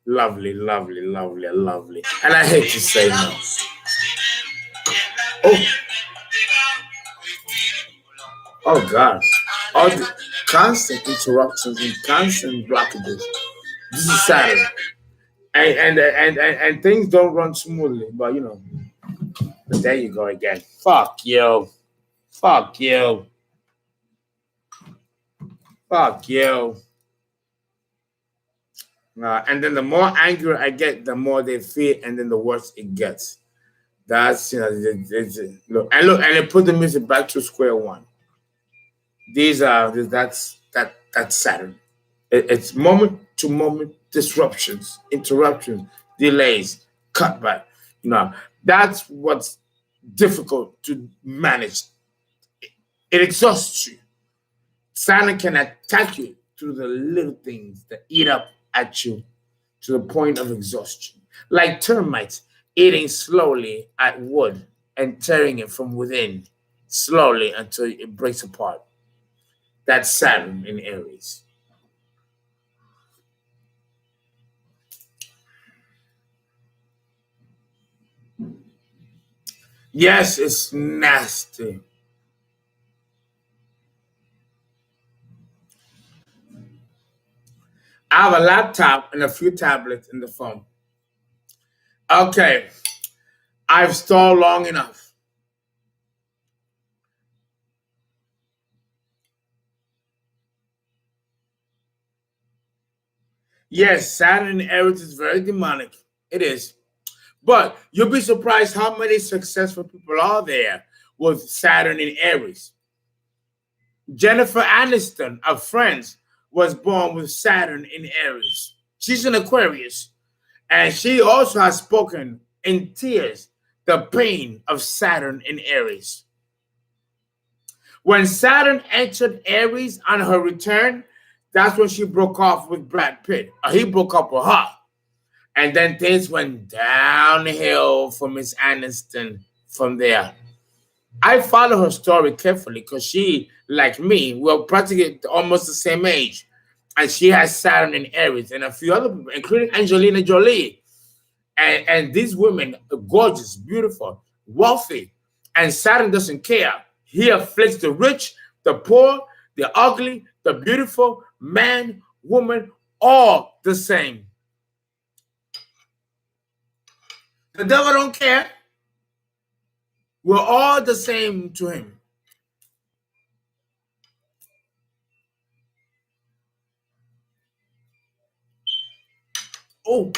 Lovely, lovely, lovely, lovely. And I hate to say no. Oh, oh God. All the constant interruptions and constant blockages. This is Saturday. And things don't run smoothly, but you know, but there you go again. Fuck you. Fuck you. Fuck you. And then the more angry I get, the more they feel, and then the worse it gets. That's look, and it put the music back to square one. These are that's Saturn. It's moment to moment disruptions, interruptions, delays, cutback. You know, that's what's difficult to manage. It exhausts you. Saturn can attack you through the little things that eat up at you to the point of exhaustion, like termites eating slowly at wood and tearing it from within, slowly until it breaks apart. That's Saturn in Aries. Yes, it's nasty. I have a laptop and a few tablets in the phone. Okay, I've stalled long enough. Yes, Saturn in Aries is very demonic. It is. But you'll be surprised how many successful people are there with Saturn in Aries. Jennifer Aniston of Friends was born with Saturn in Aries. She's an Aquarius, and she also has spoken in tears the pain of Saturn in Aries. When Saturn entered Aries on her return, that's when she broke off with Brad Pitt. He broke up with her. And then things went downhill for Miss Aniston from there. I follow her story carefully because she, like me, we're practically almost the same age. And she has Saturn in Aries and a few other people, including Angelina Jolie. And these women are gorgeous, beautiful, wealthy. And Saturn doesn't care. He afflicts the rich, the poor, the ugly, the beautiful, man, woman, all the same. The devil don't care. We're all the same to him. Oh,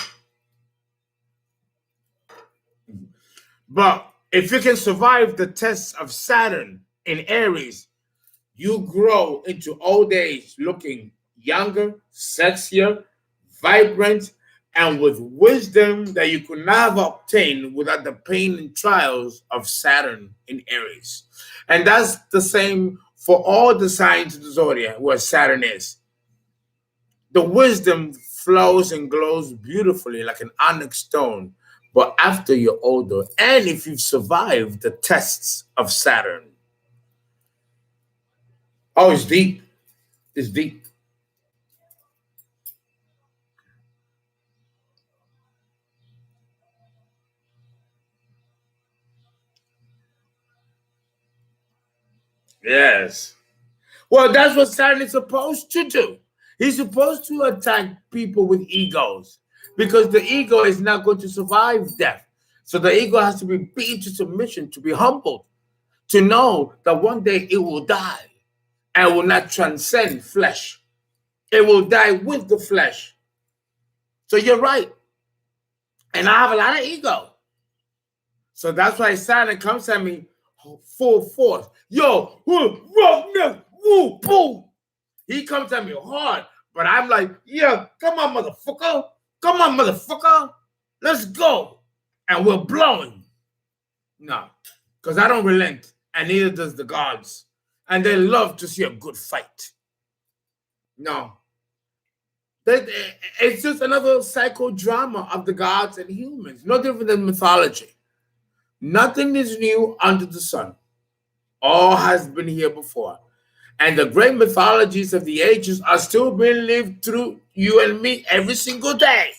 but if you can survive the tests of Saturn in Aries, you grow into old age looking younger, sexier, vibrant, and with wisdom that you could never obtain without the pain and trials of Saturn in Aries. And that's the same for all the signs of the zodiac where Saturn is. The wisdom flows and glows beautifully like an onyx stone, but after you're older, and if you've survived the tests of Saturn. Oh, it's deep. It's deep. Yes. Well, that's what Saturn is supposed to do. He's supposed to attack people with egos because the ego is not going to survive death. So the ego has to be beaten to submission, to be humbled, to know that one day it will die and will not transcend flesh. It will die with the flesh. So you're right. And I have a lot of ego. So that's why Saturn comes at me full force. Yo, woo, boom. He comes at me hard, but I'm like, yeah, come on, motherfucker. Come on, motherfucker. Let's go. And we're blowing. No, because I don't relent, and neither does the gods. And they love to see a good fight. No. It's just another psychodrama of the gods and humans, no different than mythology. Nothing is new under the sun. All has been here before. And the great mythologies of the ages are still being lived through you and me every single day.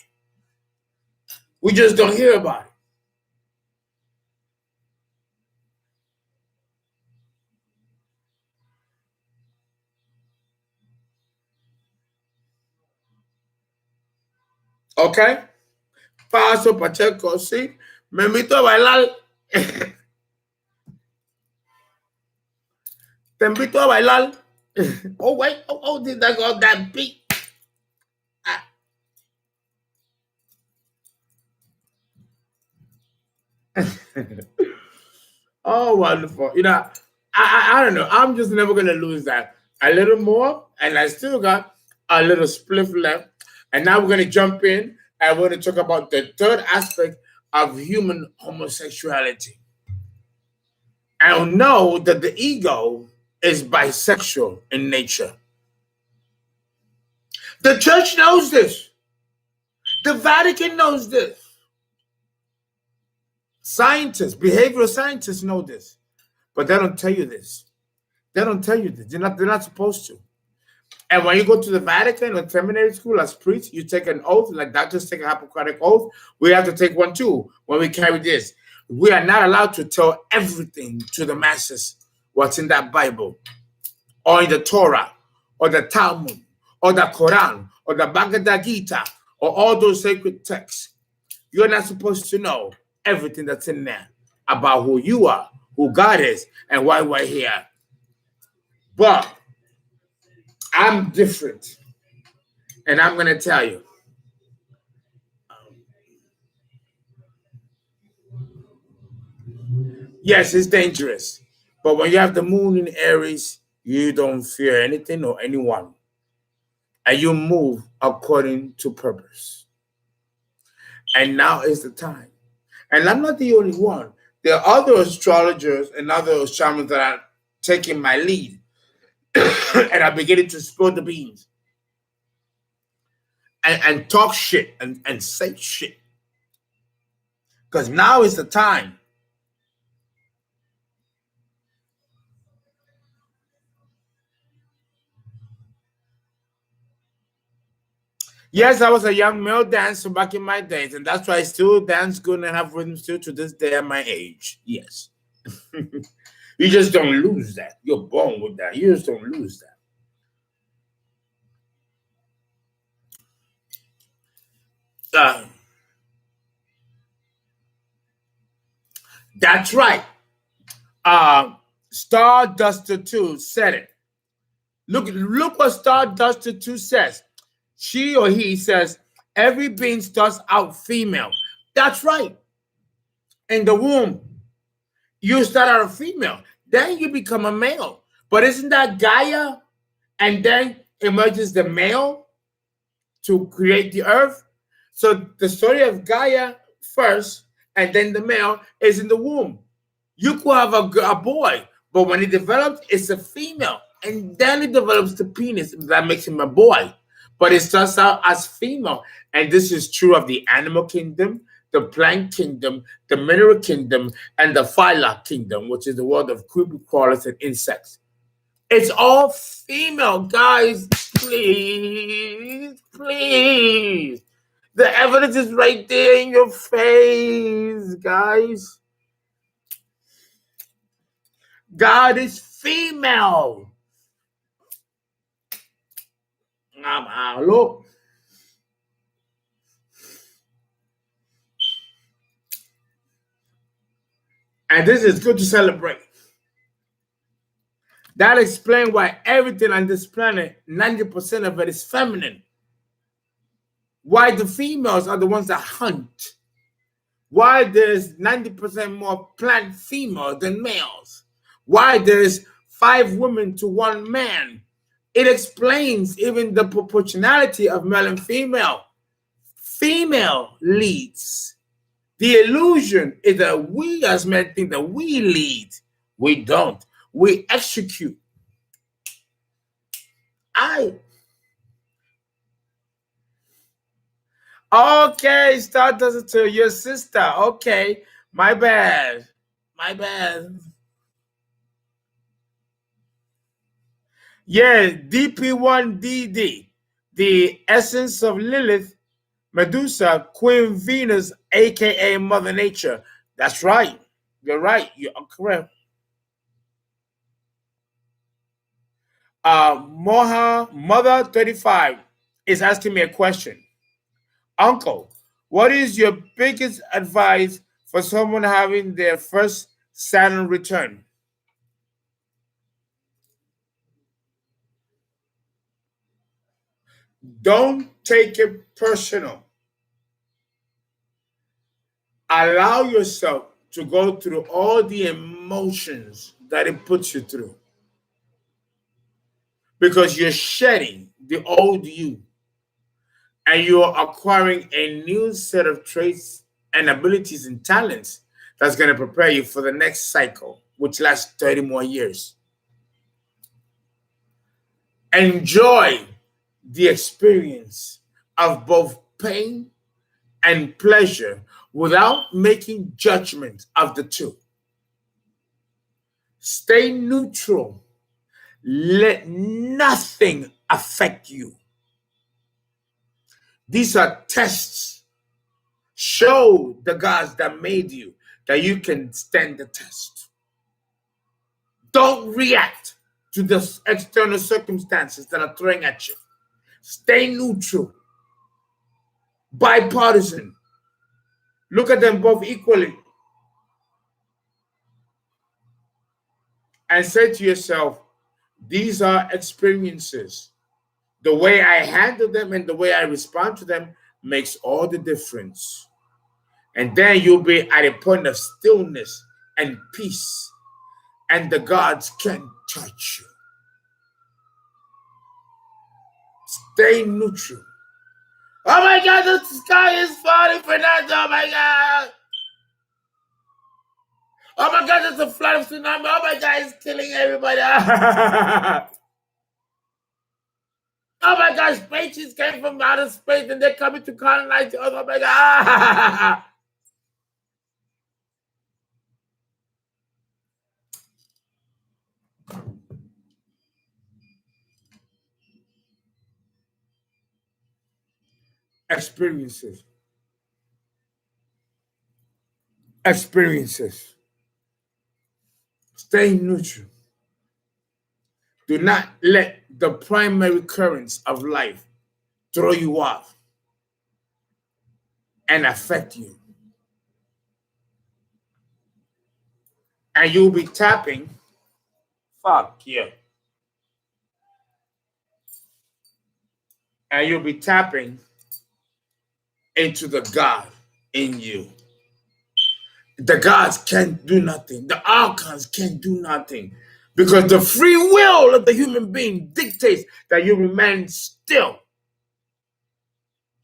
We just don't hear about it. Okay? Paso Pacheco, sí. Me invito a bailar. Te invito a bailar. Oh, wait. Oh, did I go that beat? Ah. Oh, wonderful. You know, I don't know. I'm just never going to lose that. A little more, and I still got a little spliff left. And now we're going to jump in and we're going to talk about the third aspect of human homosexuality. And know that the ego is bisexual in nature. The church knows this. The Vatican knows this. Scientists, behavioral scientists know this. But they don't tell you this. They don't tell you this. They're not supposed to. And when you go to the Vatican or seminary school as priests, you take an oath, like doctors take a Hippocratic oath. We have to take one too when we carry this. We are not allowed to tell everything to the masses, what's in that Bible, or in the Torah, or the Talmud, or the Quran, or the Bhagavad Gita, or all those sacred texts. You're not supposed to know everything that's in there about who you are, who God is, and why we're here. But I'm different. And I'm going to tell you. Yes, it's dangerous. But when you have the moon in Aries, you don't fear anything or anyone. And you move according to purpose. And now is the time. And I'm not the only one. There are other astrologers and other shamans that are taking my lead. And are beginning to spill the beans. And talk shit and say shit. Because now is the time. Yes, I was a young male dancer back in my days, and that's why I still dance good and have rhythm still to this day at my age. Yes. You just don't lose that. You're born with that. You just don't lose that. Uh, that's right. Starduster 2 said it. Look what Starduster 2 says. She or he says, every being starts out female. That's right. In the womb, you start out a female. Then you become a male. But isn't that Gaia? And then emerges the male to create the earth. So the story of Gaia first, and then the male is in the womb. You could have a boy, but when it develops, it's a female. And then it develops the penis. That makes him a boy. But it starts out as female. And this is true of the animal kingdom, the plant kingdom, the mineral kingdom, and the phyla kingdom, which is the world of creepy crawlers and insects. It's all female, guys. Please, please. The evidence is right there in your face, guys. God is female. Look. And this is good to celebrate. That explains why everything on this planet, 90% of it is feminine. Why the females are the ones that hunt. Why there's 90% more plant female than males. Why there's 5 women to 1 man. It explains even the proportionality of male and female. Female leads. The illusion is that we as men think that we lead. We don't. We execute. Okay, Star does it to your sister. Okay, my bad. My bad. Yeah, DP1DD, the essence of Lilith, Medusa, Queen Venus, aka Mother Nature. That's right. You're right. You're correct. Moha Mother 35 is asking me a question. Uncle, what is your biggest advice for someone having their first Saturn return? Don't take it personal. Allow yourself to go through all the emotions that it puts you through because you're shedding the old you and you're acquiring a new set of traits and abilities and talents that's going to prepare you for the next cycle, which lasts 30 more years. Enjoy the experience of both pain and pleasure without making judgment of the two. Stay neutral. Let nothing affect you. These are tests. Show the gods that made you that you can stand the test. Don't react to the external circumstances that are throwing at you. Stay neutral. Bipartisan. Look at them both equally. And say to yourself, these are experiences. The way I handle them and the way I respond to them makes all the difference. And then you'll be at a point of stillness and peace, and the gods can touch you. Stay neutral. Oh my God, the sky is falling, Fernando. Oh my God. Oh my God, there's a flood of tsunami. Oh my God, it's killing everybody. Oh my gosh, spaceships came from outer space and they're coming to colonize us. Oh my God. Experiences. Experiences. Stay neutral. Do not let the primary currents of life throw you off and affect you. And you'll be tapping, fuck yeah. And you'll be tapping into the God in you. The gods can't do nothing. The archons can't do nothing. Because the free will of the human being dictates that you remain still.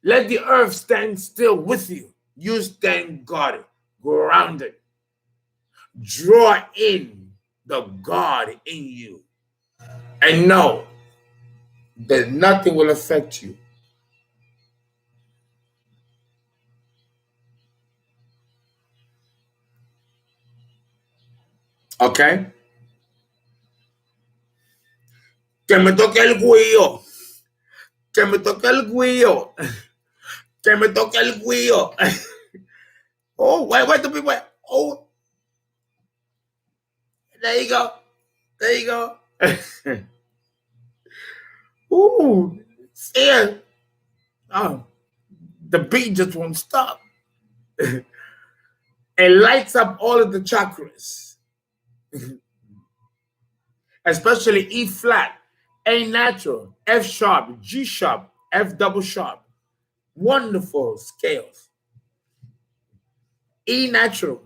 Let the earth stand still with you. You stand guarded, grounded. Draw in the God in you. And know that nothing will affect you. Okay? Que me toque el cuello. Que me toque el cuello. Que me toque el cuello. Oh, wait to be wait. Oh, there you go. There you go. Ooh, yeah. Oh, the beat just won't stop. It lights up all of the chakras, especially E flat, A natural, F sharp, G sharp, F double sharp. Wonderful scales. E natural,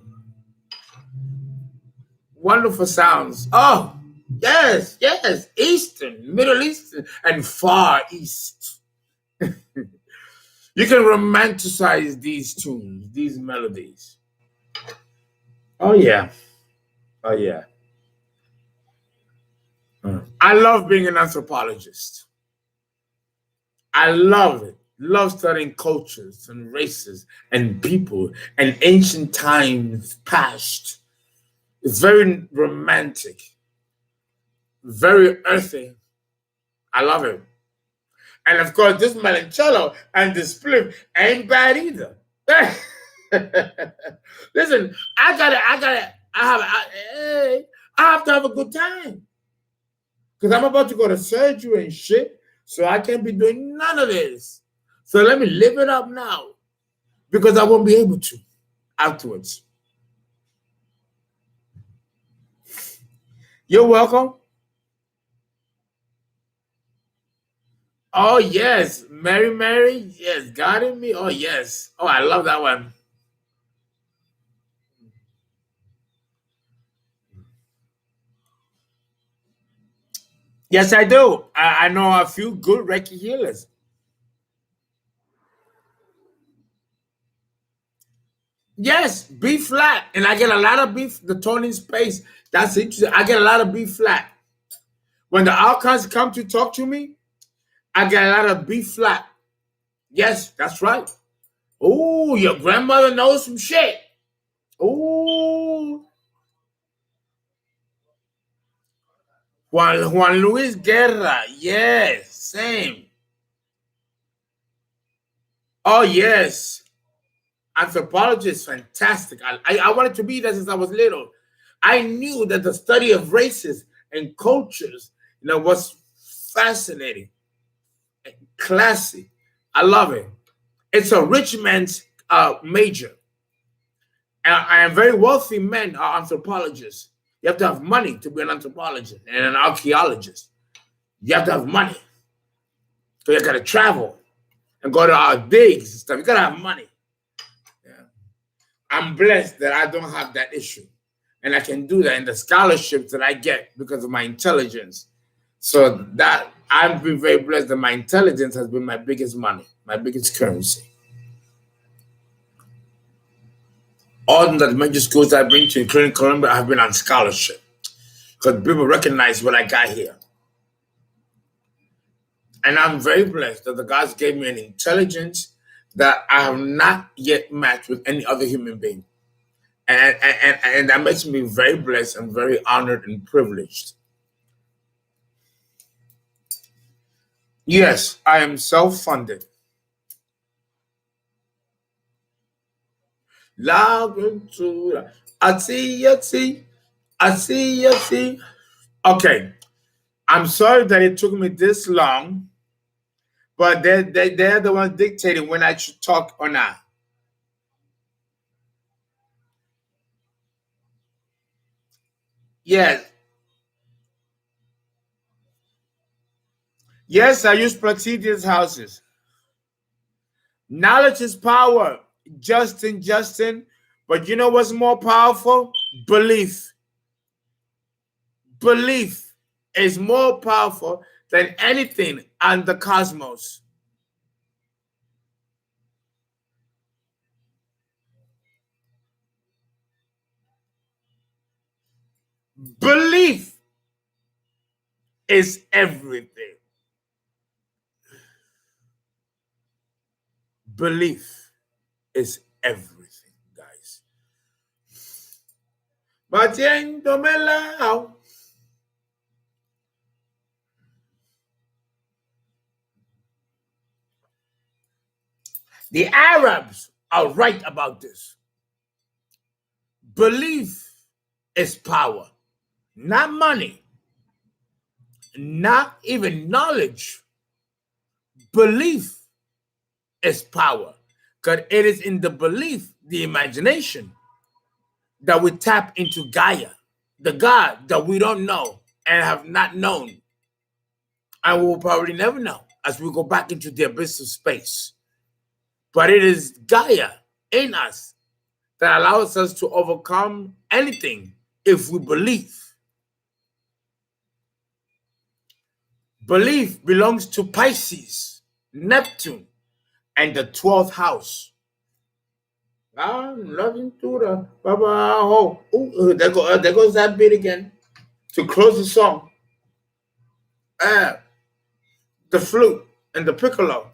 wonderful sounds. Oh, yes, yes. Eastern, Middle Eastern, and Far East. You can romanticize these tunes, these melodies. Oh, yeah. Oh, yeah. I love being an anthropologist. I love it. Love studying cultures and races and people and ancient times past. It's very romantic, very earthy. I love it. And of course, this melancello and this spliff ain't bad either. Listen, I have to have a good time. Because I'm about to go to surgery and shit. So I can't be doing none of this. So let me live it up now. Because I won't be able to afterwards. You're welcome. Oh, yes. Mary, Mary. Yes. God in me. Oh, yes. Oh, I love that one. Yes, I do. I know a few good Reiki healers. Yes, B flat. And I get a lot of B, the tone in space. That's interesting. I get a lot of B flat. When the archons come to talk to me, I get a lot of B flat. Yes, that's right. Oh, your grandmother knows some shit. Oh, Juan Luis Guerra. Yes, same. Oh, yes. Anthropology is fantastic. I wanted to be that since I was little. I knew that the study of races and cultures, was fascinating, classy. I love it. It's a rich man's major. And very wealthy men are anthropologists. You have to have money to be an anthropologist and an archaeologist. You have to have money. So you got to travel and go to our digs and stuff. You got to have money. Yeah. I'm blessed that I don't have that issue. And I can do that in the scholarships that I get because of my intelligence. So that I've been very blessed that my intelligence has been my biggest money, my biggest currency. All the major schools I've been to, including Columbia, I've been on scholarship because people recognize what I got here. And I'm very blessed that the gods gave me an intelligence that I have not yet matched with any other human being. And that makes me very blessed and very honored and privileged. Yes, I am self-funded. Loud and true. I see, I see, I see, I see. Okay, I'm sorry that it took me this long, but they're the ones dictating when I should talk or not. Yes, yes, I use Placidia's houses. Knowledge is power, Justin. But you know what's more powerful? Belief. Belief is more powerful than anything on the cosmos. Belief is everything. Belief is everything, guys. Batiendomela. The Arabs are right about this. Belief is power, not money, not even knowledge. Belief is power, because it is in the belief, the imagination, that we tap into Gaia, the God that we don't know and have not known, and we will probably never know as we go back into the abyss of space. But it is Gaia in us that allows us to overcome anything if we believe. Belief belongs to Pisces, Neptune, and the 12th house. I'm loving to the Baba. Oh, there goes that bit again to close the song. The flute and the piccolo.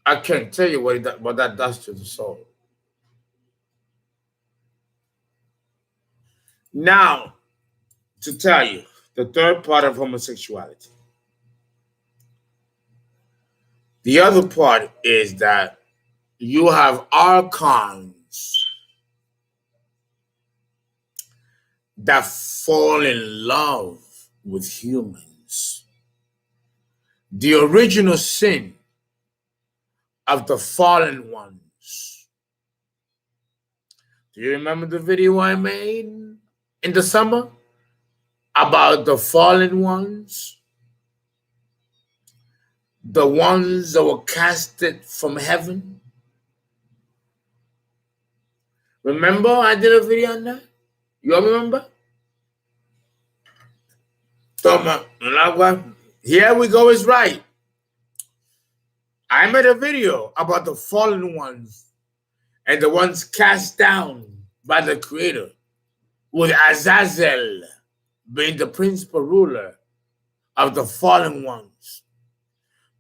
I can't tell you what that does to the soul. Now, to tell you the third part of homosexuality. The other part is that you have archons that fall in love with humans. The original sin of the fallen ones. Do you remember the video I made in the summer about the fallen ones? The ones that were casted from heaven? Remember I did a video on that? You all remember? Toma, here we go is right. I made a video about the fallen ones and the ones cast down by the Creator, with Azazel being the principal ruler of the fallen ones.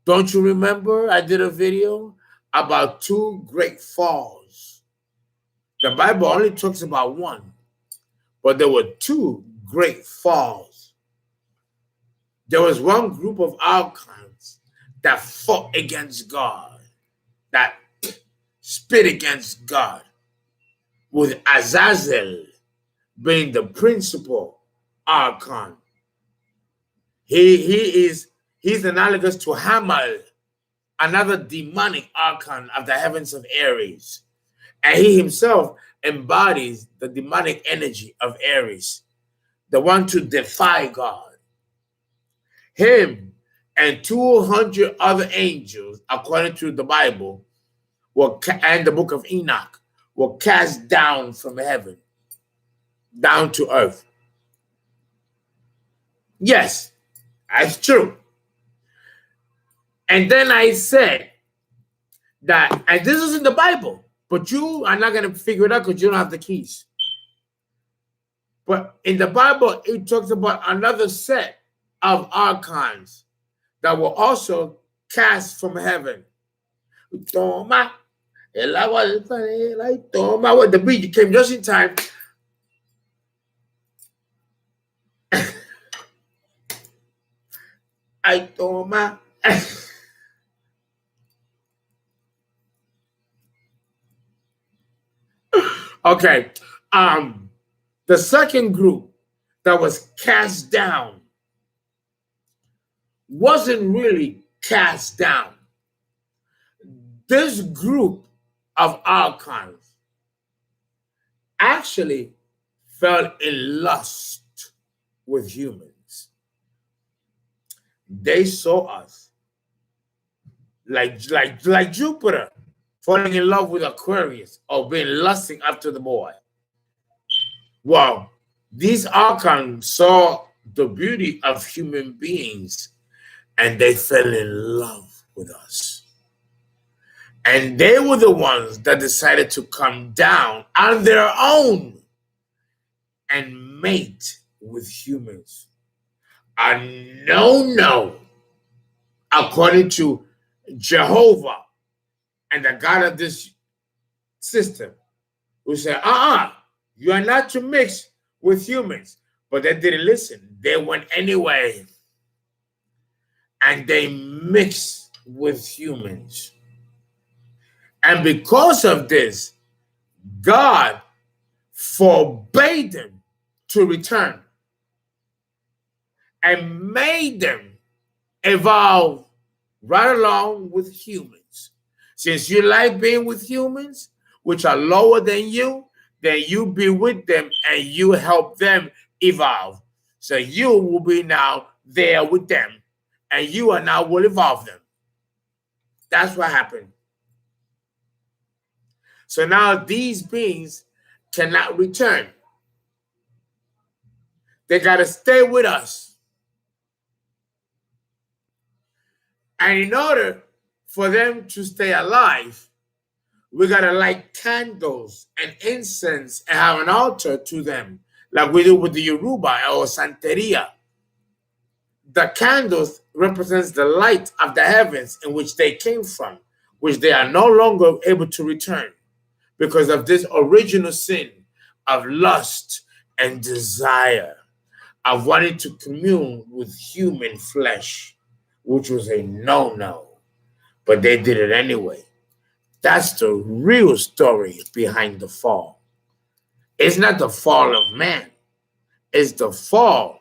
Don't you remember I did a video about 2 great falls? The Bible only talks about one, but there were 2 great falls. There was one group of archons that fought against God, that spit against God, with Azazel being the principal archon. He's analogous to Hamal, another demonic archon of the heavens of Aries. And he himself embodies the demonic energy of Aries, the one to defy God. Him and 200 other angels, according to the Bible, and the book of Enoch, were cast down from heaven, down to earth. Yes, that's true. And then I said that, and this is in the Bible, but you are not going to figure it out because you don't have the keys. But in the Bible, it talks about another set of archons that were also cast from heaven. Toma, the beat came just in time. I toma. Okay. The second group that was cast down wasn't really cast down. This group of archons actually fell in lust with humans. They saw us like Jupiter falling in love with Aquarius or being lusting after the boy. Well, these archons saw the beauty of human beings and they fell in love with us. And they were the ones that decided to come down on their own and mate with humans. A no, according to Jehovah and the God of this system, who said, you are not to mix with humans. But they didn't listen. They went anyway. And they mixed with humans. And because of this, God forbade them to return and made them evolve right along with humans. Since you like being with humans, which are lower than you, then you be with them and you help them evolve. So you will be now there with them, and you are now will evolve them. That's what happened. So now these beings cannot return. They got to stay with us. And in order for them to stay alive, we got to light candles and incense and have an altar to them, like we do with the Yoruba or Santeria. The candles represents the light of the heavens in which they came from, which they are no longer able to return because of this original sin of lust and desire, of wanting to commune with human flesh, which was a no-no, but they did it anyway. That's the real story behind the fall. It's not the fall of man. It's the fall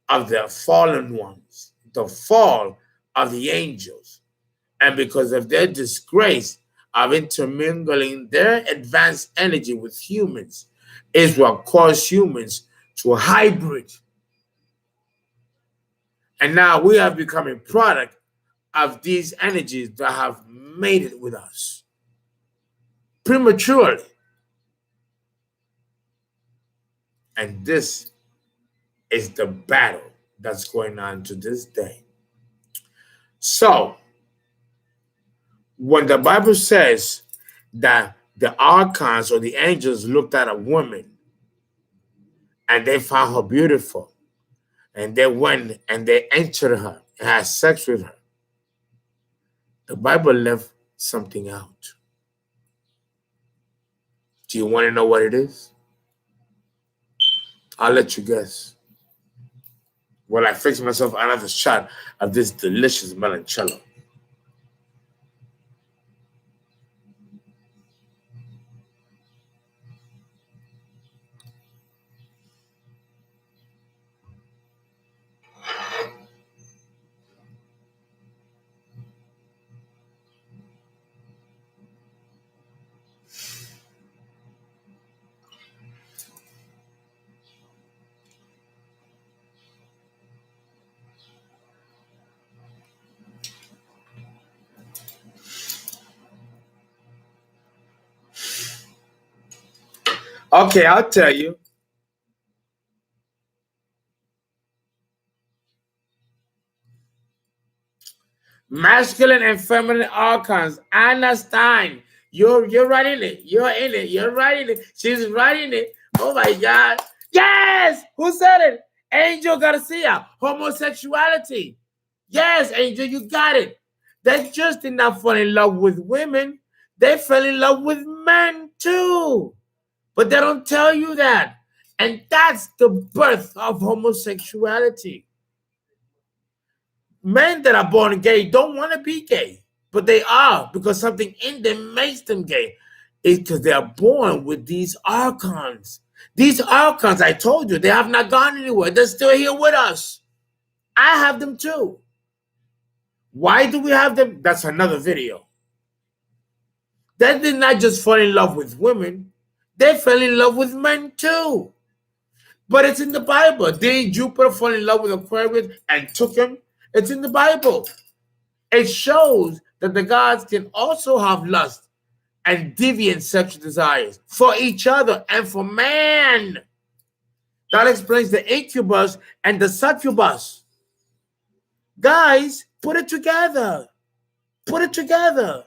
of the fallen ones, the fall of the angels. And because of their disgrace of intermingling their advanced energy with humans is what caused humans to hybrid. And now we have become a product of these energies that have made it with us prematurely. And this is the battle that's going on to this day. So, when the Bible says that the archons or the angels looked at a woman and they found her beautiful, and they went and they entered her and had sex with her, the Bible left something out. Do you want to know what it is? I'll let you guess. While I fix myself another shot of this delicious limoncello. Okay, I'll tell you. Masculine and feminine archons. Understand. You're right in it. You're in it. You're right in it. She's right in it. Oh my God. Yes! Who said it? Angel Garcia. Homosexuality. Yes, Angel, you got it. They just did not fall in love with women. They fell in love with men too. But they don't tell you that. And that's the birth of homosexuality. Men that are born gay don't want to be gay, but they are because something in them makes them gay. It's because they are born with these archons. These archons, I told you, they have not gone anywhere. They're still here with us. I have them too. Why do we have them? That's another video. They did not just fall in love with women. They fell in love with men too. But it's in the Bible. Did Jupiter fall in love with Aquarius and took him? It's in the Bible. It shows that the gods can also have lust and deviant sexual desires for each other and for man. That explains the incubus and the succubus. Guys, put it together. Put it together.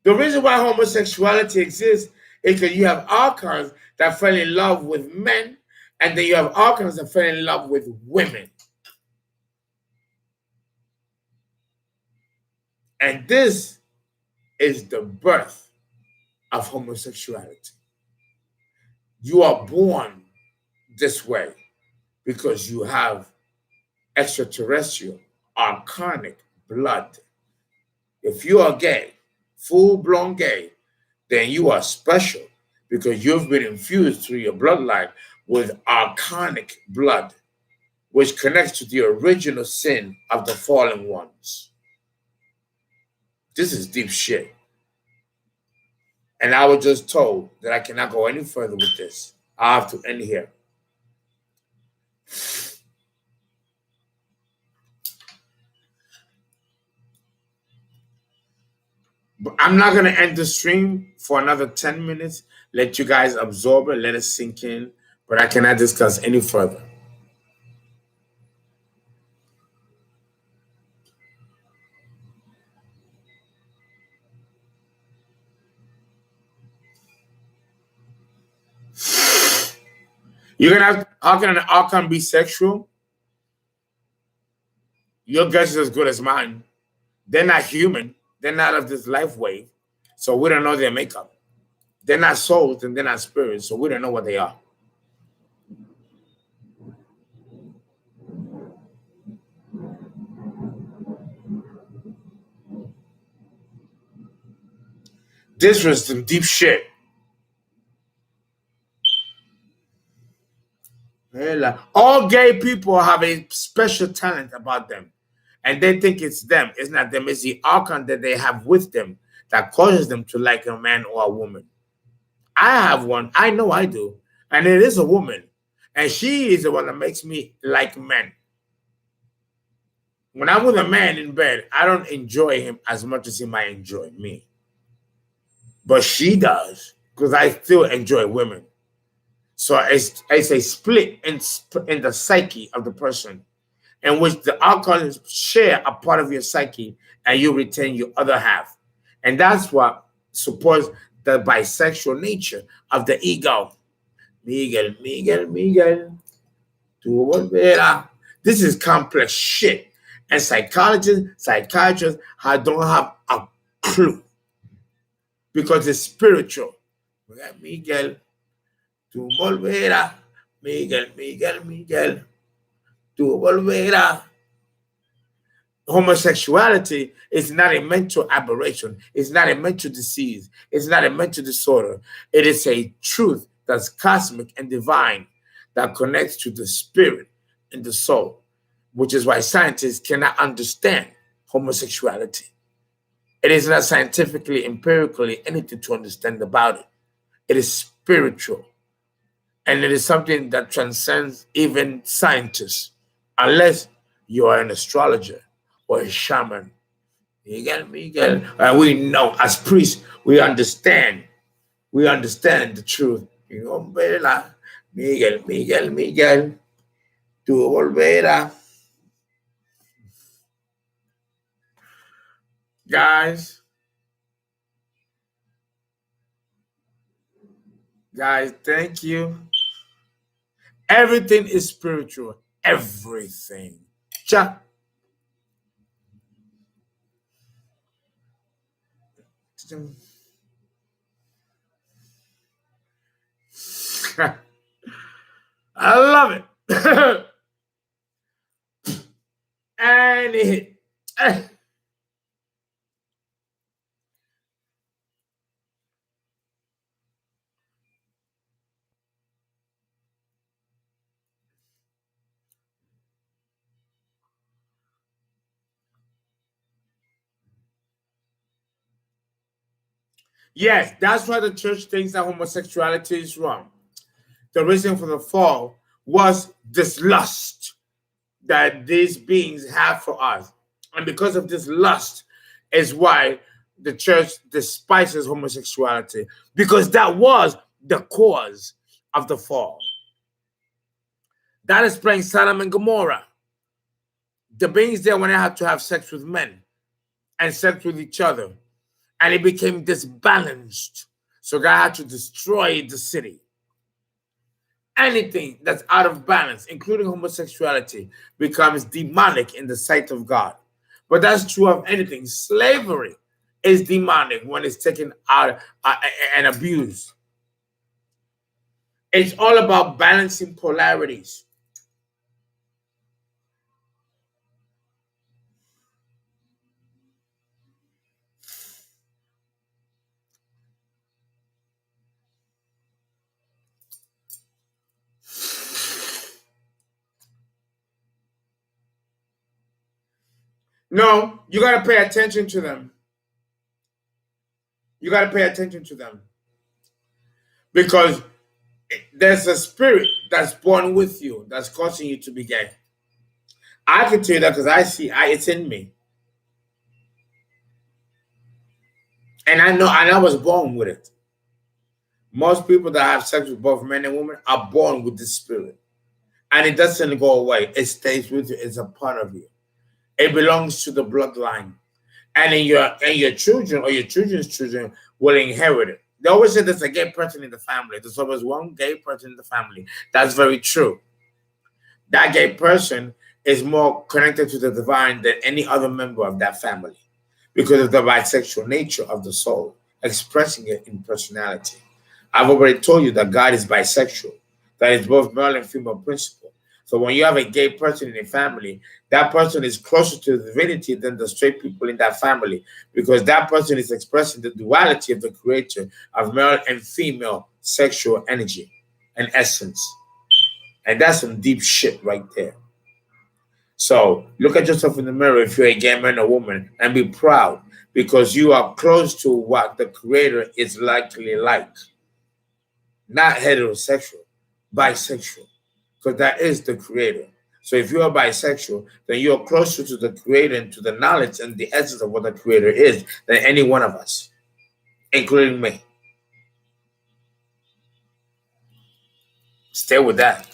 The reason why homosexuality exists is because you have archons that fell in love with men, and then you have archons that fell in love with women. And this is the birth of homosexuality. You are born this way because you have extraterrestrial, archonic blood. If you are gay, full-blown gay, then you are special because you've been infused through your bloodline with archonic blood, which connects to the original sin of the fallen ones. This is deep shit. And I was just told that I cannot go any further with this. I have to end here. But I'm not going to end the stream for another 10 minutes. Let you guys absorb it, let it sink in. But I cannot discuss any further. You're going to have, how can an archon be sexual? Your guess is as good as mine. They're not human. They're not of this life wave. So we don't know their makeup. They're not souls and they're not spirits. So we don't know what they are. This was some deep shit. All gay people have a special talent about them. And they think it's them. It's not them. It's the archon that they have with them that causes them to like a man or a woman. I have one. I know I do. And it is a woman. And she is the one that makes me like men. When I'm with a man in bed, I don't enjoy him as much as he might enjoy me. But she does, because I still enjoy women. So it's a split in the psyche of the person, in which the alcoholics share a part of your psyche and you retain your other half. And that's what supports the bisexual nature of the ego. Miguel, Miguel, Miguel. Tu volverá. This is complex shit. And psychiatrists don't have a clue because it's spiritual. Miguel, tu volverá. Miguel, Miguel, Miguel. Tu volverá. Homosexuality is not a mental aberration. It's not a mental disease. It's not a mental disorder. It is a truth that's cosmic and divine that connects to the spirit and the soul, which is why scientists cannot understand homosexuality. It is not scientifically, empirically anything to understand about it. It is spiritual. And it is something that transcends even scientists, unless you are an astrologer or a shaman. Miguel, Miguel. And we know as priests, we understand the truth. Miguel, Miguel, Miguel, tu volverá. Guys, thank you. Everything is spiritual. Everything. Cha. I love it. And it. Yes, that's why the church thinks that homosexuality is wrong. The reason for the fall was this lust that these beings have for us. And because of this lust is why the church despises homosexuality, because that was the cause of the fall. That explains Sodom and Gomorrah. The beings there when they had to have sex with men and sex with each other. And it became disbalanced. So God had to destroy the city. Anything that's out of balance, including homosexuality, becomes demonic in the sight of God. But that's true of anything. Slavery is demonic when it's taken out and abused. It's all about balancing polarities. No, you got to pay attention to them. You got to pay attention to them because there's a spirit that's born with you that's causing you to be gay. I can tell you that because it's in me. And I know, and I was born with it. Most people that have sex with both men and women are born with this spirit. And it doesn't go away. It stays with you. It's a part of you. It belongs to the bloodline. And your children or your children's children will inherit it. They always say there's a gay person in the family. There's always one gay person in the family. That's very true. That gay person is more connected to the divine than any other member of that family because of the bisexual nature of the soul, expressing it in personality. I've already told you that God is bisexual, that is both male and female principle. So when you have a gay person in a family, that person is closer to the divinity than the straight people in that family because that person is expressing the duality of the creator of male and female sexual energy and essence. And that's some deep shit right there. So look at yourself in the mirror if you're a gay man or woman and be proud because you are close to what the creator is likely like. Not heterosexual, bisexual, because that is the creator. So if you are bisexual, then you are closer to the creator and to the knowledge and the essence of what the creator is than any one of us, including me. Stay with that.